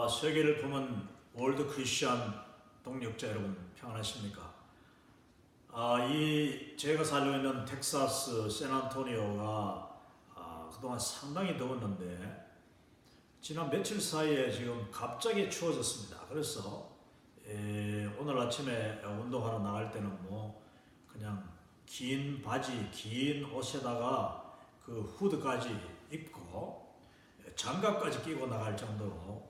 세계를 품은 월드 크리스천 동력자 여러분 평안하십니까? 제가 살고 있는 텍사스 샌안토니오가 그동안 상당히 더웠는데 지난 며칠 사이에 지금 갑자기 추워졌습니다. 그래서 오늘 아침에 운동하러 나갈 때는 그냥 긴 바지, 긴 옷에다가 그 후드까지 입고 장갑까지 끼고 나갈 정도로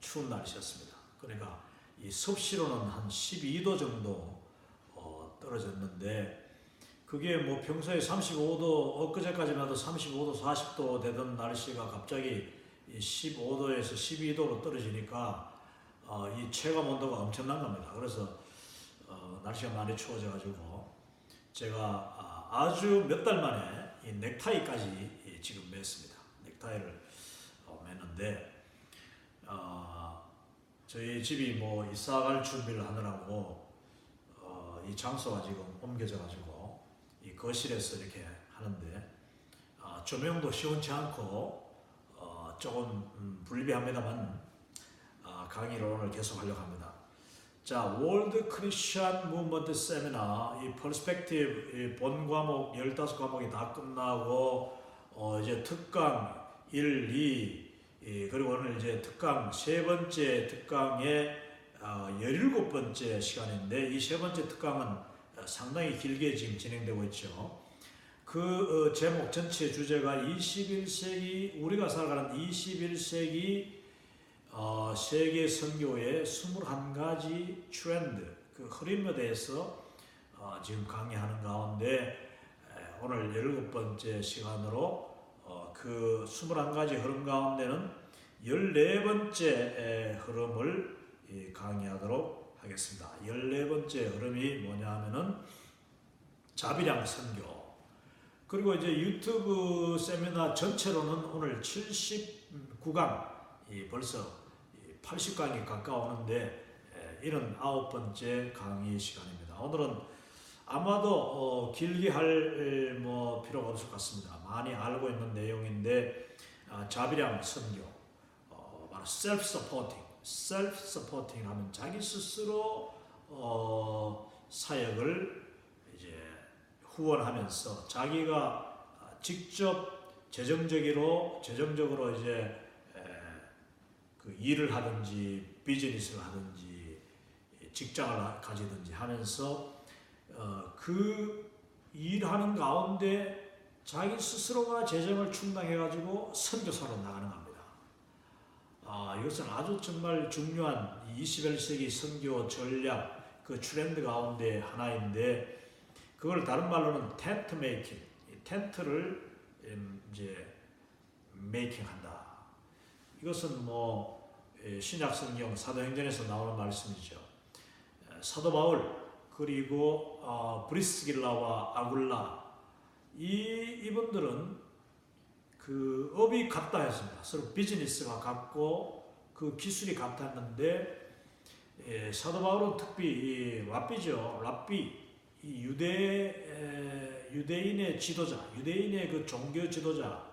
추운 날씨였습니다. 그러니까 이 섭씨로는 한 12도 정도 떨어졌는데 그게 평소에 35도, 엊그제까지만 해도 35도, 40도 되던 날씨가 갑자기 15도에서 12도로 떨어지니까 이 체감 온도가 엄청난 겁니다. 그래서 날씨가 많이 추워져가지고 제가 아주 몇 달 만에 이 넥타이까지 지금 맸습니다. 넥타이를 맸는데 저희 집이 이사갈 준비를 하느라고 이 장소가 지금 옮겨져가지고 이 거실에서 이렇게 하는데 조명도 시원치 않고 조금 불리합니다만 강의를 오늘 계속 하려고 합니다. 자, 월드 크리스천 무브먼트 세미나 이 퍼스펙티브 본 과목 15과목이 다 끝나고 이제 특강 1, 2 그리고 오늘 이제 특강 세 번째 특강의 17번째 시간인데 이 세 번째 특강은 상당히 길게 지금 진행되고 있죠. 그 제목 전체 주제가 21세기 우리가 살아가는 21세기 세계 선교의 21가지 트렌드 그 흐름에 대해서 지금 강의하는 가운데 오늘 17번째 시간으로 그 21가지 흐름 가운데는 14번째 흐름을 강의하도록 하겠습니다. 14번째 흐름이 뭐냐 하면은 자비량 선교. 그리고 이제 유튜브 세미나 전체로는 오늘 79강, 벌써 80강이 가까우는데 79번째 강의 시간입니다. 오늘은 아마도 길게 할 필요가 없을 것 같습니다. 많이 알고 있는 내용인데 자비량 선교, 바로 self-supporting 하면 자기 스스로 사역을 이제 후원하면서 자기가 직접 재정적으로 이제 그 일을 하든지 비즈니스를 하든지 직장을 가지든지 하면서 그 일하는 가운데 자기 스스로가 재정을 충당해가지고 선교사로 나가는 겁니다. 이것은 아주 정말 중요한 21세기 선교 전략 그 트렌드 가운데 하나인데 그걸 다른 말로는 텐트 메이킹, 텐트를 이제 메이킹한다. 이것은 신약 성경 사도행전에서 나오는 말씀이죠. 사도 바울 그리고 브리스길라와 아굴라 이분들은 그 업이 같다 했습니다. 서로 비즈니스가 같고 그 기술이 같았는데 사도 바울은 특히 랍비죠. 랍비 유대인의 지도자, 유대인의 그 종교 지도자,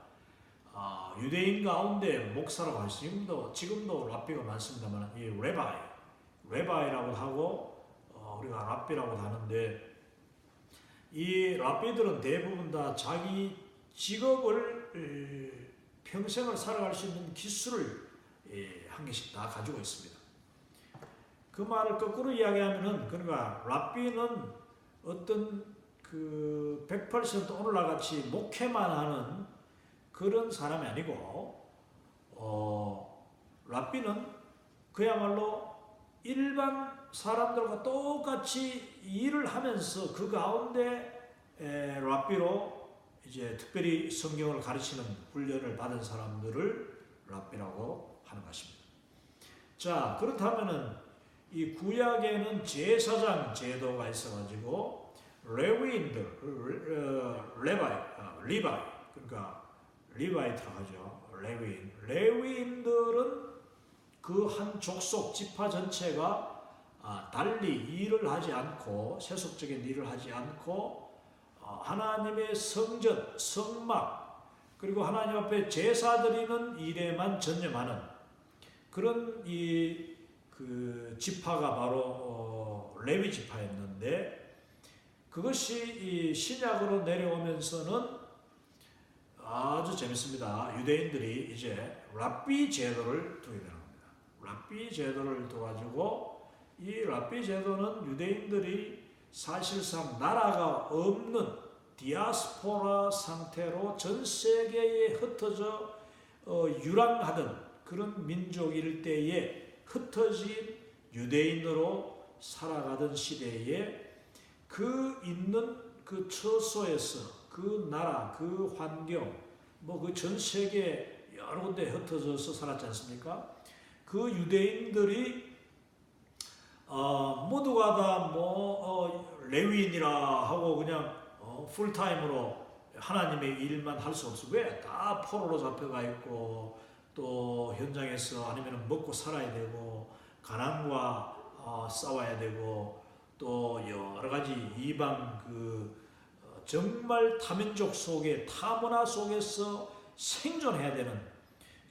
유대인 가운데 목사라고 할 수 지금도 랍비가 많습니다만 이 레바이라고 하고 우리가 랍비라고 하는데 이 랍비들은 대부분 다 자기 직업을 평생을 살아갈 수 있는 기술을 한 개씩 다 가지고 있습니다. 그 말을 거꾸로 이야기하면은 그러니까 랍비는 어떤 그 100% 오늘날 같이 목회만 하는 그런 사람이 아니고 랍비는 그야말로 일반 사람들과 똑같이 일을 하면서 그 가운데 랍비로 이제 특별히 성경을 가르치는 훈련을 받은 사람들을 랍비라고 하는 것입니다. 자, 그렇다면은 이 구약에는 제사장 제도가 있어가지고 리바이 그러니까 리바이트라고 하죠. 레위인들은 그 한 족속 지파 전체가 달리 일을 하지 않고 세속적인 일을 하지 않고 하나님의 성전, 성막 그리고 하나님 앞에 제사 드리는 일에만 전념하는 그런 그 지파가 바로 레위 지파였는데, 그것이 이 신약으로 내려오면서는 아주 재밌습니다. 유대인들이 이제 랍비 제도를 두게 되는 겁니다. 랍비 제도를 둬가지고, 이 랍비 제도는 유대인들이 사실상 나라가 없는 디아스포라 상태로 전 세계에 흩어져 유랑하던 그런 민족일 때에 흩어진 유대인으로 살아가던 시대에 그 있는 그 처소에서 그 나라, 그 환경, 뭐 그 전 세계 여러 군데 흩어져서 살았지 않습니까? 그 유대인들이 모두가 다 레위인이라 하고 그냥 풀타임으로 하나님의 일만 할 수 없어. 왜? 다 포로로 잡혀가 있고, 또 현장에서 아니면 먹고 살아야 되고, 가난과 싸워야 되고, 또 여러 가지 이방 정말 타민족 속에, 타문화 속에서 생존해야 되는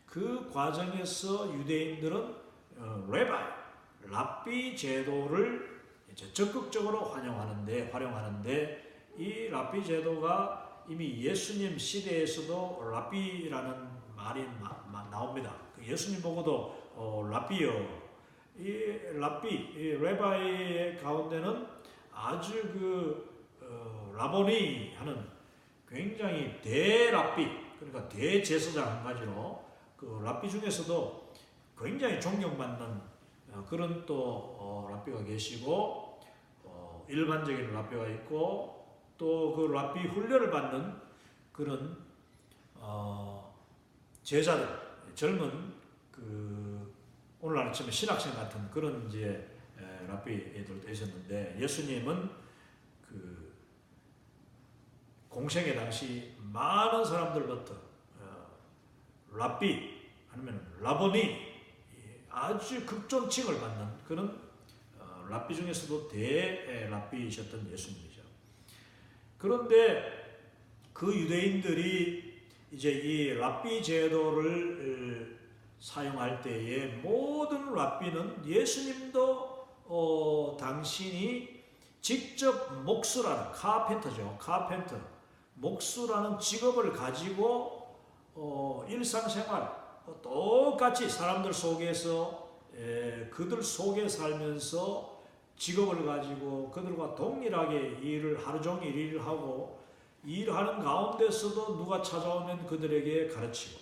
그 과정에서 유대인들은 랍비 제도를 이제 적극적으로 활용하는데, 이 랍비 제도가 이미 예수님 시대에서도 랍비라는 말이 나옵니다. 예수님 보고도 랍비요. 이 레바이의 가운데는 아주 라보니 하는 굉장히 대랍비, 그러니까 대제사장 한 가지로 그 랍비 중에서도 굉장히 존경받는 그런 또 랍비가 계시고, 일반적인 랍비가 있고, 또 그 랍비 훈련을 받는 그런 제자들, 젊은 오늘날 치면 신학생 같은 그런 이제 랍비 애들도 있었는데, 예수님은 공생의 당시 많은 사람들부터 랍비 아니면 라보니, 아주 극존칭을 받는 그런 랍비 중에서도 대랍비이셨던 예수님이죠. 그런데 그 유대인들이 이제 이 랍비 제도를 사용할 때에 모든 랍비는 예수님도 당신이 직접 목수라는 카펜터, 목수라는 직업을 가지고 일상생활 똑같이 사람들 속에서 그들 속에 살면서 직업을 가지고 그들과 동일하게 하루 종일 일을 하고, 일하는 가운데서도 누가 찾아오면 그들에게 가르치고,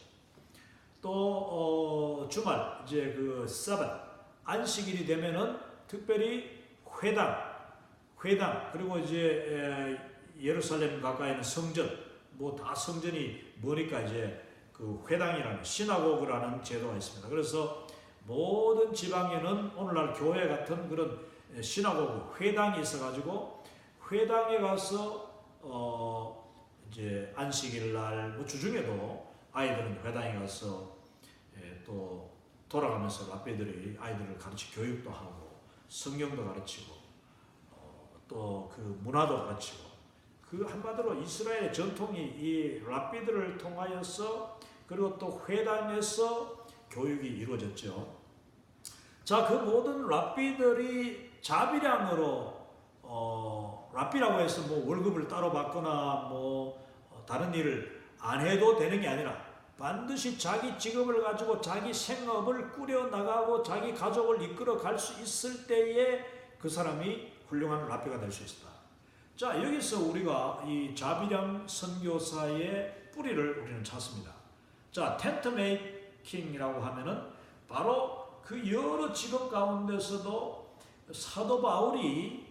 또 주말 이제 사bat 안식일이 되면은 특별히 회당 그리고 이제 예루살렘 가까이는 성전, 다 성전이 뭐니까 이제 그 회당이라는 시나고그라는 제도가 있습니다. 그래서 모든 지방에는 오늘날 교회 같은 그런 시나고그 회당이 있어가지고, 회당에 가서 이제 안식일 날 주중에도 아이들은 회당에 가서 또 돌아가면서 랍비들이 아이들을 교육도 하고, 성경도 가르치고, 또 그 문화도 가르치고, 한마디로 이스라엘의 전통이 이 랍비들을 통하여서, 그리고 또 회당에서 교육이 이루어졌죠. 자, 그 모든 랍비들이 자비량으로 랍비라고 해서 월급을 따로 받거나 다른 일을 안 해도 되는 게 아니라, 반드시 자기 직업을 가지고 자기 생업을 꾸려 나가고 자기 가족을 이끌어 갈 수 있을 때에 그 사람이 훌륭한 랍비가 될 수 있다. 자, 여기서 우리가 이 자비량 선교사의 뿌리를 우리는 찾습니다. 자, 텐트 메이킹이라고 하면은 바로 그 여러 직업 가운데서도 사도 바울이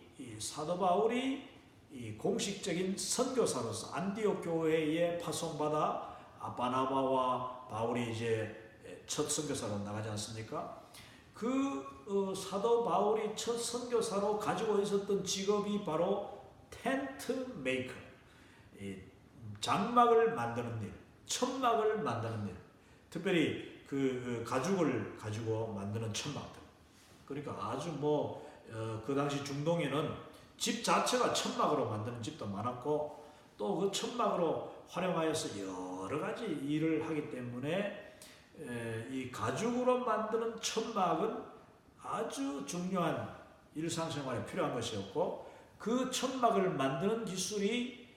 이 공식적인 선교사로서 안디옥 교회에 파송받아 바나바와 바울이 이제 첫 선교사로 나가지 않습니까? 사도 바울이 첫 선교사로 가지고 있었던 직업이 바로 텐트 메이커, 장막을 만드는 일, 천막을 만드는 일, 특별히 가죽을 가지고 만드는 천막들. 그러니까 아주 그 당시 중동에는 집 자체가 천막으로 만드는 집도 많았고, 또 그 천막으로 활용하여서 여러 가지 일을 하기 때문에 이 가죽으로 만드는 천막은 아주 중요한 일상생활에 필요한 것이었고, 그 천막을 만드는 기술이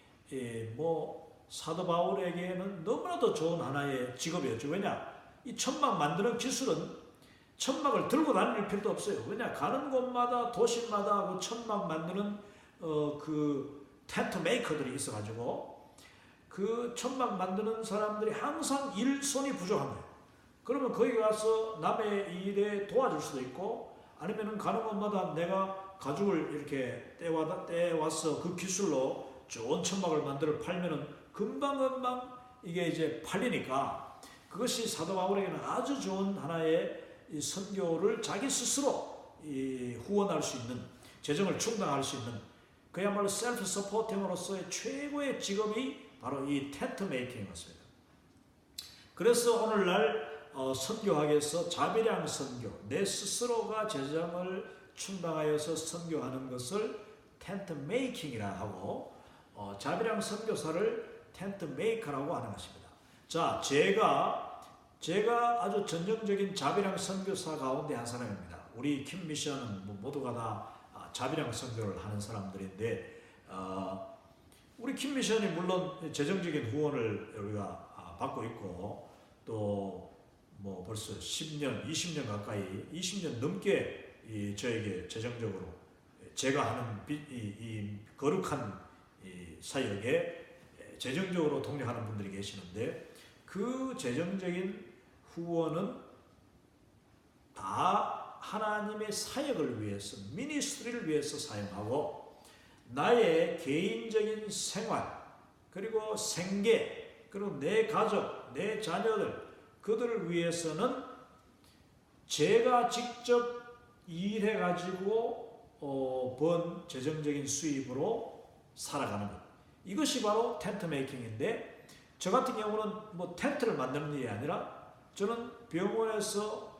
뭐 사도 바울에게는 너무나도 좋은 하나의 직업이었죠. 왜냐? 이 천막 만드는 기술은 천막을 들고 다닐 필요도 없어요. 왜냐? 가는 곳마다 도시마다 그 천막 만드는 그 텐트 메이커들이 있어가지고 그 천막 만드는 사람들이 항상 일손이 부족한 거예요. 그러면 거기 가서 남의 일에 도와줄 수도 있고, 아니면은 가는 곳마다 내가 가죽을 이렇게 떼와서 그 기술로 좋은 천막을 만들어 팔면은 금방금방 이게 이제 팔리니까, 그것이 사도 바울에게는 아주 좋은 하나의 이 선교를 자기 스스로 후원할 수 있는, 재정을 충당할 수 있는, 그야말로 셀프 서포팅으로서의 최고의 직업이 바로 이 텐트 메이킹이었습니다. 그래서 오늘날 선교학에서 자비량 선교, 내 스스로가 재정을 충당하여서 선교하는 것을 텐트 메이킹이라 하고, 자비량 선교사를 텐트 메이커라고 하는 것입니다. 자, 제가 아주 전형적인 자비량 선교사 가운데 한 사람입니다. 우리 킴 미션은 모두가 다 자비량 선교를 하는 사람들인데, 우리 킴 미션이 물론 재정적인 후원을 우리가 받고 있고, 또 뭐 벌써 10년, 20년 가까이, 20년 넘게 저에게 재정적으로 제가 하는 이 거룩한 사역에 재정적으로 동력하는 분들이 계시는데, 그 재정적인 후원은 다 하나님의 사역을 위해서, 미니스트리를 위해서 사용하고, 나의 개인적인 생활, 그리고 생계, 그리고 내 가족, 내 자녀들, 그들을 위해서는 제가 직접 일해가지고 번 재정적인 수입으로 살아가는 것. 이것이 바로 텐트 메이킹인데, 저 같은 경우는 뭐 텐트를 만드는 일이 아니라, 저는 병원에서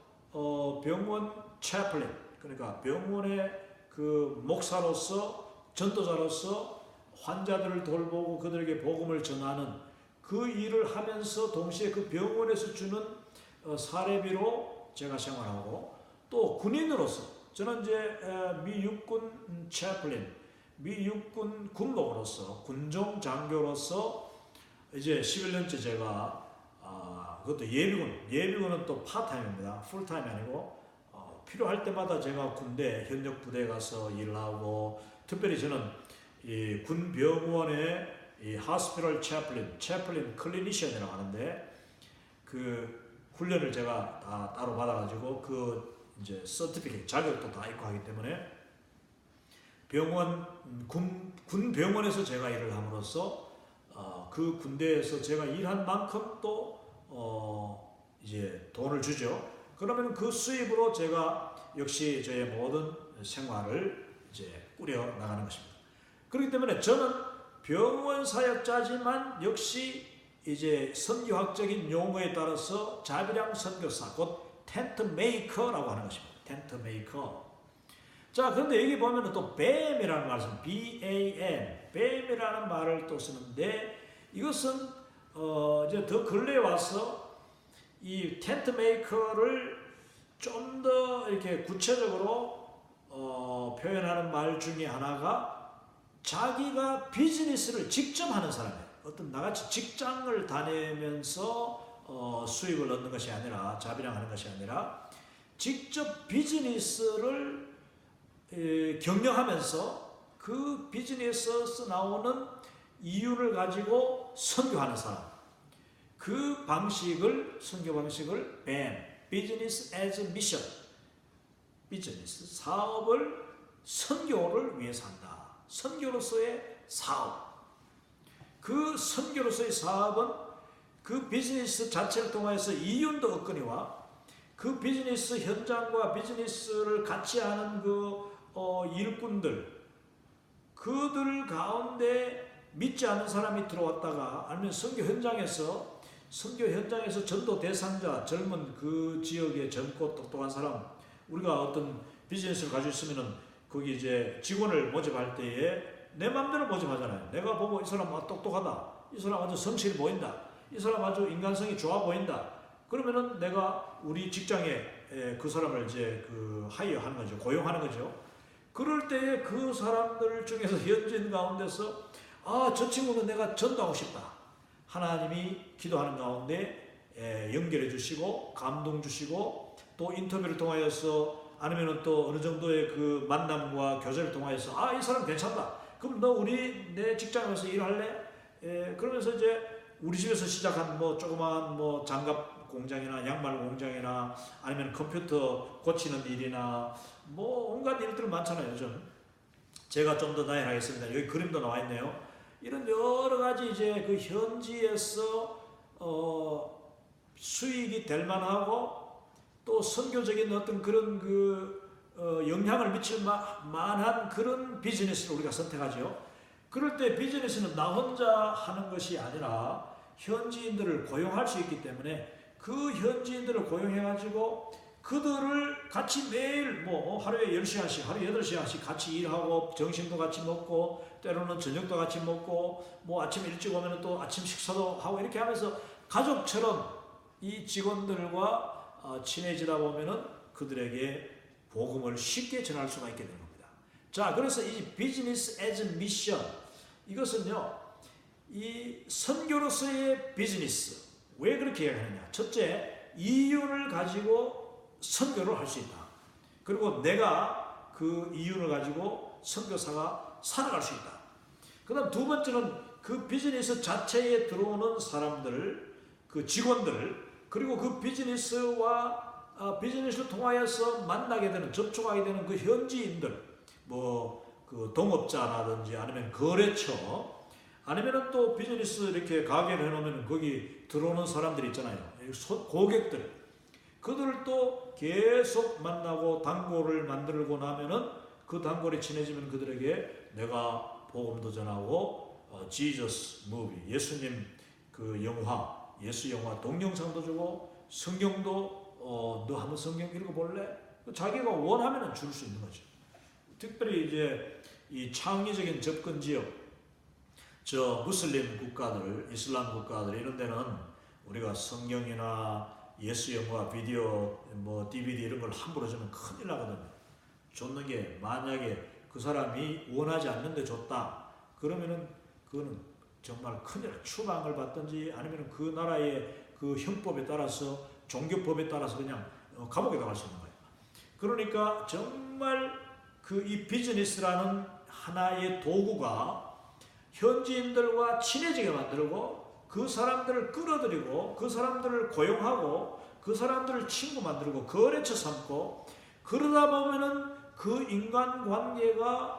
병원 채플린, 그러니까 병원의 그 목사로서, 전도자로서 환자들을 돌보고 그들에게 복음을 전하는 그 일을 하면서 동시에 그 병원에서 주는 사례비로 제가 생활하고, 또 군인으로서 저는 이제 미 육군 채플린, 미 육군 군목으로서, 군종 장교로서 이제 11년째 제가 그것도 예비군은 또 파타임입니다. 풀타임이 아니고 필요할 때마다 제가 군대 현역 부대에 가서 일을 하고, 특별히 저는 이 군병원의 이 하스피럴 채플린 클리니션이라고 하는데, 그 훈련을 제가 다 따로 받아가지고 그 이제 서티피케이트 자격도 다 있고 하기 때문에 군 병원에서 제가 일을 함으로써 그 군대에서 제가 일한 만큼 또 이제 돈을 주죠. 그러면 그 수입으로 제가 역시 저의 모든 생활을 이제 꾸려 나가는 것입니다. 그렇기 때문에 저는 병원 사역자지만 역시 이제 선교학적인 용어에 따라서 자비량 선교사, 곧 텐트 메이커라고 하는 것입니다. 텐트 메이커. 자, 그런데 여기 보면 또 뱀이라는 말을 씁니다. BAM, 뱀이라는 말을 또 쓰는데, 이것은 이제 더 근래에 와서 이 텐트 메이커를 좀 더 이렇게 구체적으로 표현하는 말 중에 하나가, 자기가 비즈니스를 직접 하는 사람이에요. 어떤 나같이 직장을 다니면서 수입을 얻는 것이 아니라, 자비량하는 것이 아니라, 직접 비즈니스를 경영하면서 그 비즈니스에서 나오는 이윤을 가지고 선교하는 사람. 그 방식을, 선교 방식을 BAM, Business as Mission, 비즈니스, 사업을 선교를 위해서 한다. 선교로서의 사업. 그 선교로서의 사업은 그 비즈니스 자체를 통해서 이윤도 얻거니와, 그 비즈니스 현장과 비즈니스를 같이 하는 그 일꾼들, 그들 가운데 믿지 않는 사람이 들어왔다가, 아니면 선교 현장에서 전도 대상자, 젊은 그 지역의 젊고 똑똑한 사람, 우리가 어떤 비즈니스를 가지고 있으면은 거기 이제 직원을 모집할 때에 내 마음대로 모집하잖아요. 내가 보고 이 사람 똑똑하다, 이 사람 아주 성실히 보인다, 이 사람 아주 인간성이 좋아 보인다, 그러면은 내가 우리 직장에 그 사람을 이제 하이어하는 거죠. 고용하는 거죠. 그럴 때에 그 사람들 중에서 현지인 가운데서 저 친구는 내가 전도하고 싶다. 하나님이 기도하는 가운데 연결해 주시고 감동 주시고 또 인터뷰를 통하여서 아니면 또 어느 정도의 그 만남과 교제를 통하여서 이 사람 괜찮다. 그럼 너 내 직장에서 일할래? 그러면서 이제 우리 집에서 시작한 조그만 장갑 공장이나 양말 공장이나 아니면 컴퓨터 고치는 일이나 온갖 일들 많잖아요. 요즘 제가 좀 더 나열하겠습니다. 여기 그림도 나와 있네요. 이런 여러 가지 이제 그 현지에서 수익이 될 만하고 또 선교적인 어떤 그런 영향을 미칠 만한 그런 비즈니스를 우리가 선택하죠. 그럴 때 비즈니스는 나 혼자 하는 것이 아니라 현지인들을 고용할 수 있기 때문에 그 현지인들을 고용해가지고 그들을 같이 매일 하루에 10시간씩, 하루에 8시간씩 같이 일하고 점심도 같이 먹고 때로는 저녁도 같이 먹고 아침 일찍 오면 또 아침 식사도 하고 이렇게 하면서 가족처럼 이 직원들과 친해지다 보면은 그들에게 복음을 쉽게 전할 수가 있게 되는 겁니다. 자, 그래서 이 비즈니스 애즈 미션 이것은요, 이 선교로서의 비즈니스 왜 그렇게 이야기하느냐? 첫째, 이윤을 가지고 선교를 할 수 있다. 그리고 내가 그 이윤을 가지고 선교사가 살아갈 수 있다. 그 다음 두 번째는 그 비즈니스 자체에 들어오는 사람들, 그 직원들, 그리고 그 비즈니스를 통하여서 만나게 되는, 접촉하게 되는 그 현지인들, 그 동업자라든지 아니면 거래처, 아니면 또 비즈니스 이렇게 가게를 해놓으면 거기 들어오는 사람들 있잖아요. 고객들. 그들을 또 계속 만나고 단골을 만들고 나면은 그 단골이 친해지면 그들에게 내가 복음도 전하고 지저스 무비, 예수님 그 영화, 예수 영화 동영상도 주고 성경도 너 한번 성경 읽어볼래? 자기가 원하면은 줄 수 있는 거죠. 특별히 이제 이 창의적인 접근 지역, 무슬림 국가들, 이슬람 국가들 이런 데는 우리가 성경이나 예수 영화, 비디오, DVD 이런 걸 함부로 주면 큰일 나거든요. 줬는 게 만약에 그 사람이 원하지 않는데 줬다. 그러면은 그거는 정말 큰일, 추방을 받든지 아니면 그 나라의 그 형법에 따라서 종교법에 따라서 그냥 감옥에 들어갈 수 있는 거예요. 그러니까 정말 이 비즈니스라는 하나의 도구가 현지인들과 친해지게 만들고 그 사람들을 끌어들이고 그 사람들을 고용하고 그 사람들을 친구 만들고 거래처 삼고 그러다 보면은 그 인간관계가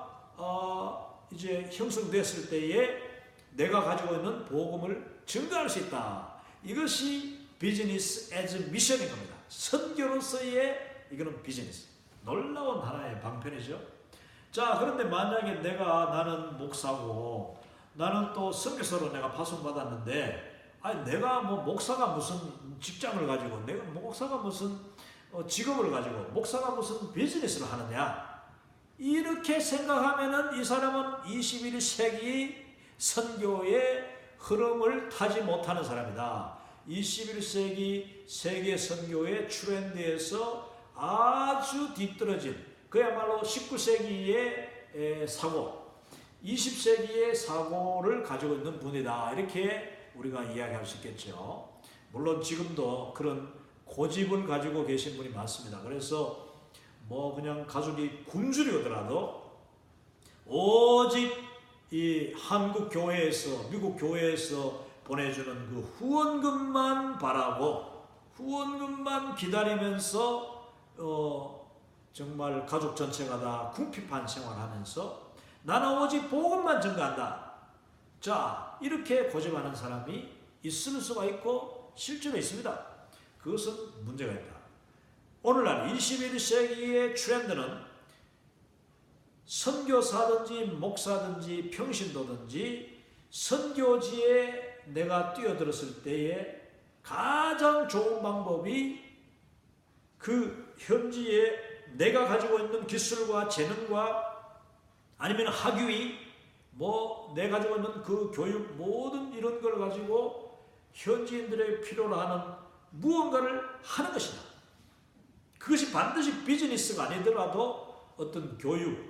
이제 형성됐을 때에 내가 가지고 있는 복음을 증거할 수 있다. 이것이 비즈니스 애즈 미션인 겁니다. 선교로서의 이거는 비즈니스. 놀라운 하나의 방편이죠. 자, 그런데 만약에 나는 목사고 나는 또 선교사로 내가 파송받았는데 내가 목사가 무슨 직장을 가지고 내가 목사가 무슨 직업을 가지고 목사가 무슨 비즈니스를 하느냐 이렇게 생각하면은 이 사람은 21세기 선교의 흐름을 타지 못하는 사람이다. 21세기 세계 선교의 트렌드에서 아주 뒤떨어진 그야말로 19세기의 사고 20세기의 사고를 가지고 있는 분이다. 이렇게 우리가 이야기할 수 있겠죠. 물론 지금도 그런 고집을 가지고 계신 분이 많습니다. 그래서 그냥 가족이 굶주리 오더라도 오직 이 한국 교회에서 미국 교회에서 보내주는 그 후원금만 바라고 후원금만 기다리면서 정말 가족 전체가 다 궁핍한 생활하면서 나는 오직 복음만 전가한다. 자, 이렇게 고집하는 사람이 있을 수가 있고 실제로 있습니다. 그것은 문제가 있다. 오늘날 21세기의 트렌드는 선교사든지 목사든지 평신도든지 선교지에 내가 뛰어들었을 때에 가장 좋은 방법이 그 현지에 내가 가지고 있는 기술과 재능과 아니면 학위, 내가 가지고 있는 그 교육 모든 이런 걸 가지고 현지인들의 필요로 하는 무언가를 하는 것이다. 그것이 반드시 비즈니스가 아니더라도 어떤 교육,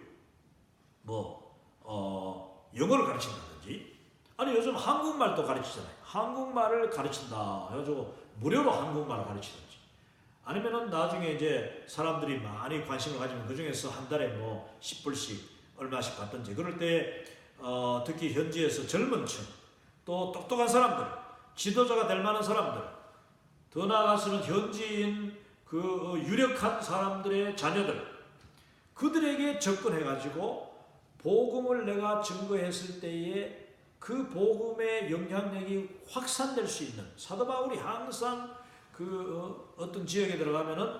영어를 가르친다든지, 아니 요즘 한국말도 가르치잖아요. 한국말을 가르친다 해가지고 무료로 한국말을 가르치든지, 아니면은 나중에 이제 사람들이 많이 관심을 가지면 그 중에서 한 달에 10불씩 얼마씩 받든지, 그럴 때 특히 현지에서 젊은 층, 또 똑똑한 사람들, 지도자가 될 만한 사람들, 더 나아가서는 현지인 유력한 사람들의 자녀들, 그들에게 접근해가지고 복음을 내가 증거했을 때에 그 복음의 영향력이 확산될 수 있는, 사도 바울이 항상 어떤 지역에 들어가면은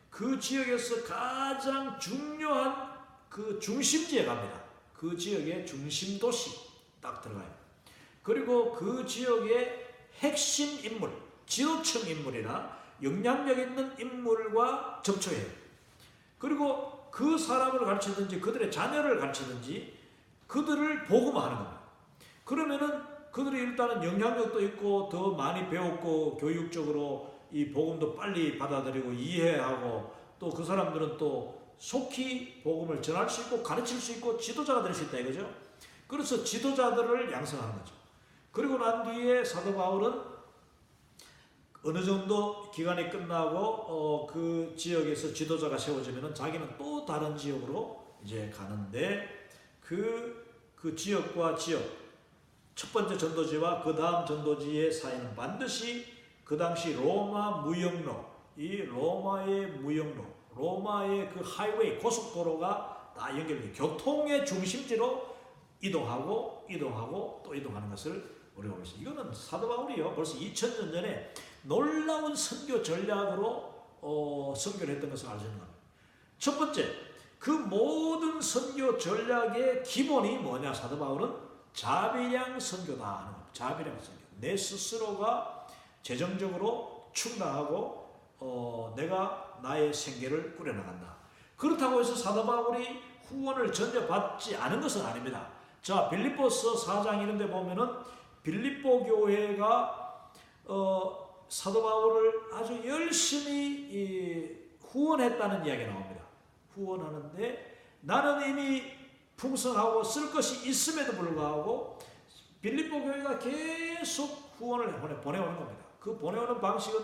그 지역에서 가장 중요한 그 중심지에 갑니다. 그 지역의 중심 도시 딱 들어가요. 그리고 그 지역의 핵심 인물, 지도층 인물이나 영향력 있는 인물과 접촉해요. 그리고 그 사람을 가르치든지 그들의 자녀를 가르치든지 그들을 복음화하는 겁니다. 그러면은 그들이 일단은 영향력도 있고 더 많이 배웠고 교육적으로 이 복음도 빨리 받아들이고 이해하고, 또 그 사람들은 또 속히 복음을 전할 수 있고 가르칠 수 있고 지도자가 될 수 있다 이거죠. 그래서 지도자들을 양성하는 거죠. 그리고 난 뒤에 사도 바울은 어느 정도 기간이 끝나고 그 지역에서 지도자가 세워지면은 자기는 또 다른 지역으로 이제 가는데, 그 지역과 지역, 첫 번째 전도지와 그 다음 전도지의 사이는 반드시 그 당시 로마 무역로, 이 로마의 무역로, 로마의 그 하이웨이, 고속도로가 다 연결돼 교통의 중심지로 이동하고 또 이동하는 것을 우리가 보고 있습니다. 이거는 사도 바울이요, 벌써 2000년 전에 놀라운 선교 전략으로 선교를 했던 것을 알 수 있는 겁니다. 첫 번째, 그 모든 선교 전략의 기본이 뭐냐? 사도 바울은 자비량 선교다 하는 겁니다. 자비량 선교. 내 스스로가 재정적으로 충당하고 내가 나의 생계를 꾸려나간다. 그렇다고 해서 사도 바울이 후원을 전혀 받지 않은 것은 아닙니다. 자, 빌립보서 4장 이런 데 보면은 빌립보 교회가 사도 바울을 아주 열심히 후원했다는 이야기가 나옵니다. 후원하는데 나는 이미 풍성하고 쓸 것이 있음에도 불구하고 빌립보 교회가 계속 후원을 보내오는 겁니다. 그 보내오는 방식은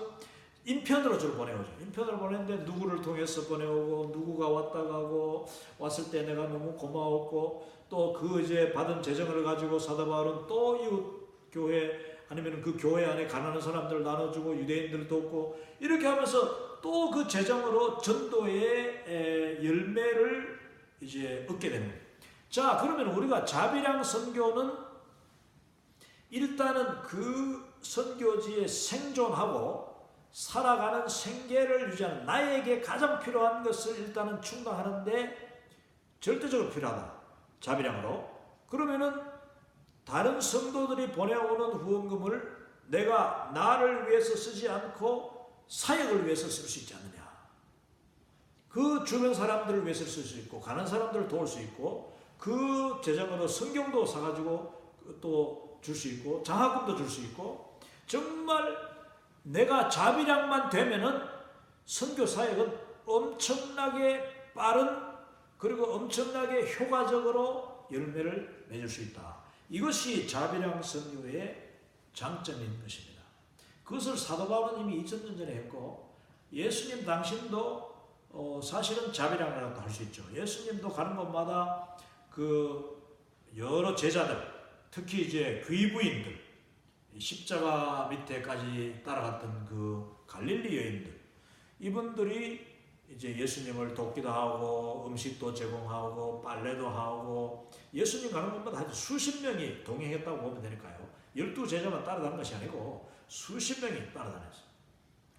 인편으로 주로 보내오죠. 인편으로 보내는데 누구를 통해서 보내오고, 누구가 왔다 가고, 왔을 때 내가 너무 고마웠고, 또 그 이제 받은 재정을 가지고 사도 바울은 또 이웃 교회, 아니면 그 교회 안에 가난한 사람들 나눠주고 유대인들 돕고, 이렇게 하면서 또 그 재정으로 전도의 열매를 이제 얻게 되는 거예요. 자, 그러면 우리가 자비량 선교는 일단은 그 선교지에 생존하고 살아가는 생계를 유지하는, 나에게 가장 필요한 것을 일단은 충당하는데 절대적으로 필요하다. 자비량으로. 그러면은 다른 성도들이 보내오는 후원금을 내가 나를 위해서 쓰지 않고 사역을 위해서 쓸 수 있지 않느냐. 그 주변 사람들을 위해서 쓸 수 있고, 가난 사람들을 도울 수 있고, 그 재정으로 성경도 사가지고 또 줄 수 있고, 장학금도 줄 수 있고, 정말 내가 자비량만 되면은 선교 사역은 엄청나게 빠른, 그리고 엄청나게 효과적으로 열매를 맺을 수 있다. 이것이 자비량 선교의 장점인 것입니다. 그것을 사도 바울은 이미 2000년 전에 했고, 예수님 당신도 사실은 자비량이라고 할 수 있죠. 예수님도 가는 곳마다 그 여러 제자들, 특히 이제 귀부인들, 십자가 밑에까지 따라갔던 그 갈릴리 여인들, 이분들이 이제 예수님을 돕기도 하고 음식도 제공하고 빨래도 하고, 예수님 가는 곳마다 한 수십 명이 동행했다고 보면 되니까요. 12제자만 따라다니는 것이 아니고 수십 명이 따라다녔어요.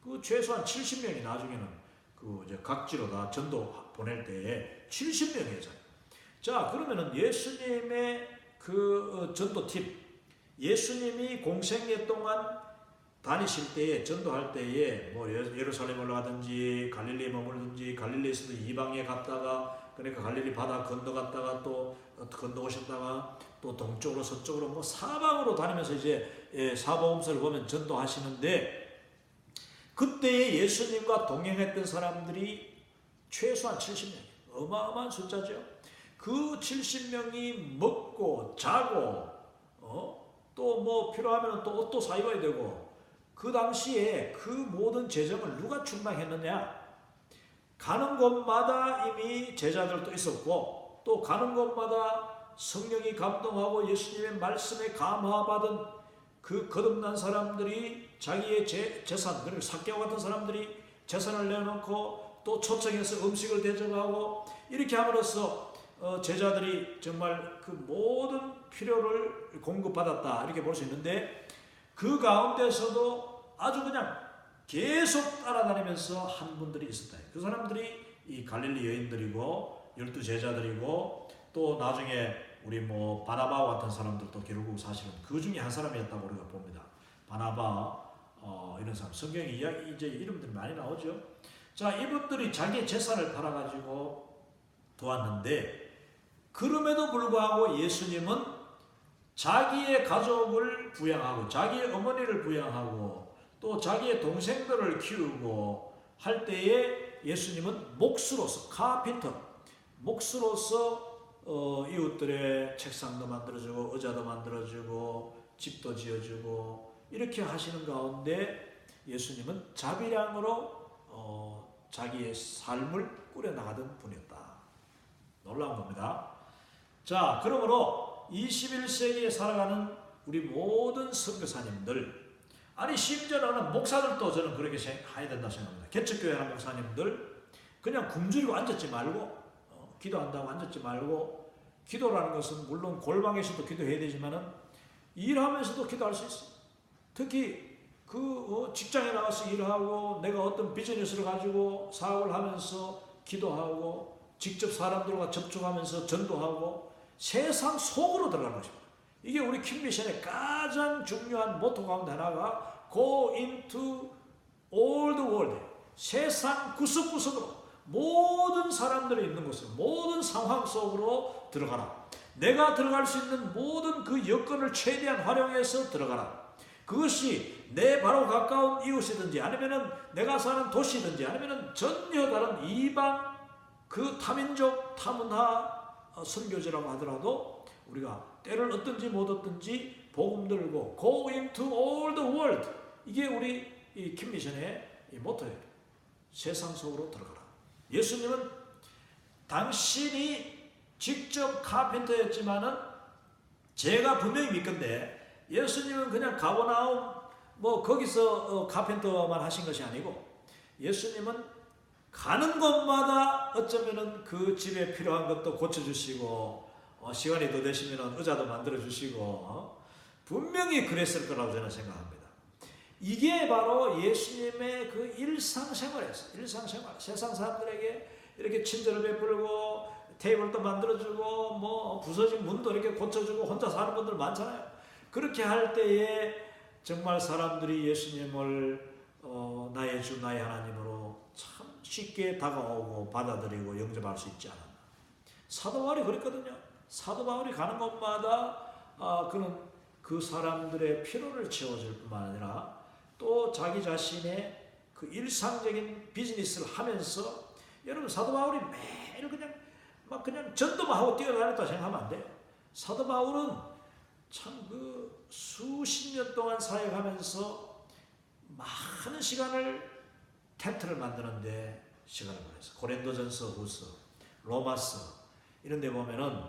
그 최소한 70명이 나중에는 그 이제 각지로 다 전도 보낼 때에 70명이었어요. 자, 그러면은 예수님의 그 전도 팁, 예수님이 공생애 동안 다니실 때에, 전도할 때에 뭐 예루살렘 올라가든지 갈릴리에 머물든지, 갈릴리에서도 이방에 갔다가, 그러니까 갈릴리 바다 건너갔다가 또 건너오셨다가 또 동쪽으로 서쪽으로 뭐 사방으로 다니면서 이제 사복음서를 보면 전도하시는데, 그때에 예수님과 동행했던 사람들이 최소한 70명, 어마어마한 숫자죠. 그 70명이 먹고 자고 또 뭐 필요하면 또 옷도 사입어야 되고, 그 당시에 그 모든 재정을 누가 충당했느냐? 가는 곳마다 이미 제자들도 있었고, 또 가는 곳마다 성령이 감동하고 예수님의 말씀에 감화받은 그 거듭난 사람들이 자기의 재산, 그리고 삭개와 같은 사람들이 재산을 내놓고 또 초청해서 음식을 대접하고, 이렇게 함으로써 제자들이 정말 그 모든 필요를 공급받았다, 이렇게 볼 수 있는데, 그 가운데서도 아주 그냥 계속 따라다니면서 한 분들이 있었다. 그 사람들이 이 갈릴리 여인들이고 12제자들이고, 또 나중에 우리 뭐 바나바와 같은 사람들도 결국 사실은 그 중에 한 사람이었다고 우리가 봅니다. 바나바 이런 사람, 성경에 이제 이름들이 많이 나오죠. 자, 이분들이 자기의 재산을 팔아가지고 도왔는데, 그럼에도 불구하고 예수님은 자기의 가족을 부양하고 자기의 어머니를 부양하고 또 자기의 동생들을 키우고 할 때에 예수님은 몫으로서, 카펜터, 몫으로서 이웃들의 책상도 만들어주고 의자도 만들어주고 집도 지어주고 이렇게 하시는 가운데 예수님은 자비량으로 자기의 삶을 꾸려나가던 분이었다. 놀라운 겁니다. 자, 그러므로 21세기에 살아가는 우리 모든 선교사님들, 아니 심지어는 목사들도 저는 그렇게 해야 된다고 생각합니다. 개척교회 하는 목사님들 그냥 굶주리고 앉았지 말고, 기도한다고 앉았지 말고, 기도라는 것은 물론 골방에서도 기도해야 되지만은 일하면서도 기도할 수 있어요. 특히 직장에 나가서 일하고 내가 어떤 비즈니스를 가지고 사업을 하면서 기도하고 직접 사람들과 접촉하면서 전도하고 세상 속으로 들어가는 것입니다. 이게 우리 킴미션의 가장 중요한 모토 가운데 하나가 Go into all the world, 세상 구석구석으로 모든 사람들이 있는 곳으로, 모든 상황 속으로 들어가라. 내가 들어갈 수 있는 모든 그 여건을 최대한 활용해서 들어가라. 그것이 내 바로 가까운 이웃이든지 아니면은 내가 사는 도시든지 아니면은 전혀 다른 이방 그 타민족 타문화 선교지라고 하더라도 우리가 때를 얻든지 못 얻든지 복음 들고 Go into all the world, 이게 우리 이 킴미션의 모토예요. 세상 속으로 들어가라. 예수님은 당신이 직접 카펜터였지만은 제가 분명히 믿건데 예수님은 그냥 가버나움 뭐 거기서 카펜터만 하신 것이 아니고, 예수님은 가는 곳마다 어쩌면은 그 집에 필요한 것도 고쳐주시고 시간이 더 되시면은 의자도 만들어주시고 분명히 그랬을 거라고 저는 생각합니다. 이게 바로 예수님의 그 일상생활이었어요. 일상생활. 세상 사람들에게 이렇게 친절을 베풀고 테이블도 만들어주고 뭐 부서진 문도 이렇게 고쳐주고 혼자 사는 분들 많잖아요. 그렇게 할 때에 정말 사람들이 예수님을 나의 주 나의 하나님으로 참 쉽게 다가오고 받아들이고 영접할 수 있지 않았나. 사도 바울이 그랬거든요. 사도 바울이 가는 곳마다 그는 그 사람들의 필요를 채워줄 뿐만 아니라 또 자기 자신의 그 일상적인 비즈니스를 하면서, 여러분 사도 바울이 매일 그냥 전도만 하고 뛰어다녔다 생각하면 안 돼요. 사도 바울은 참 그 수십 년 동안 사역하면서 많은 시간을 텐트를 만드는데 시간을 보냈어요. 고린도전서, 후서, 로마서 이런 데 보면은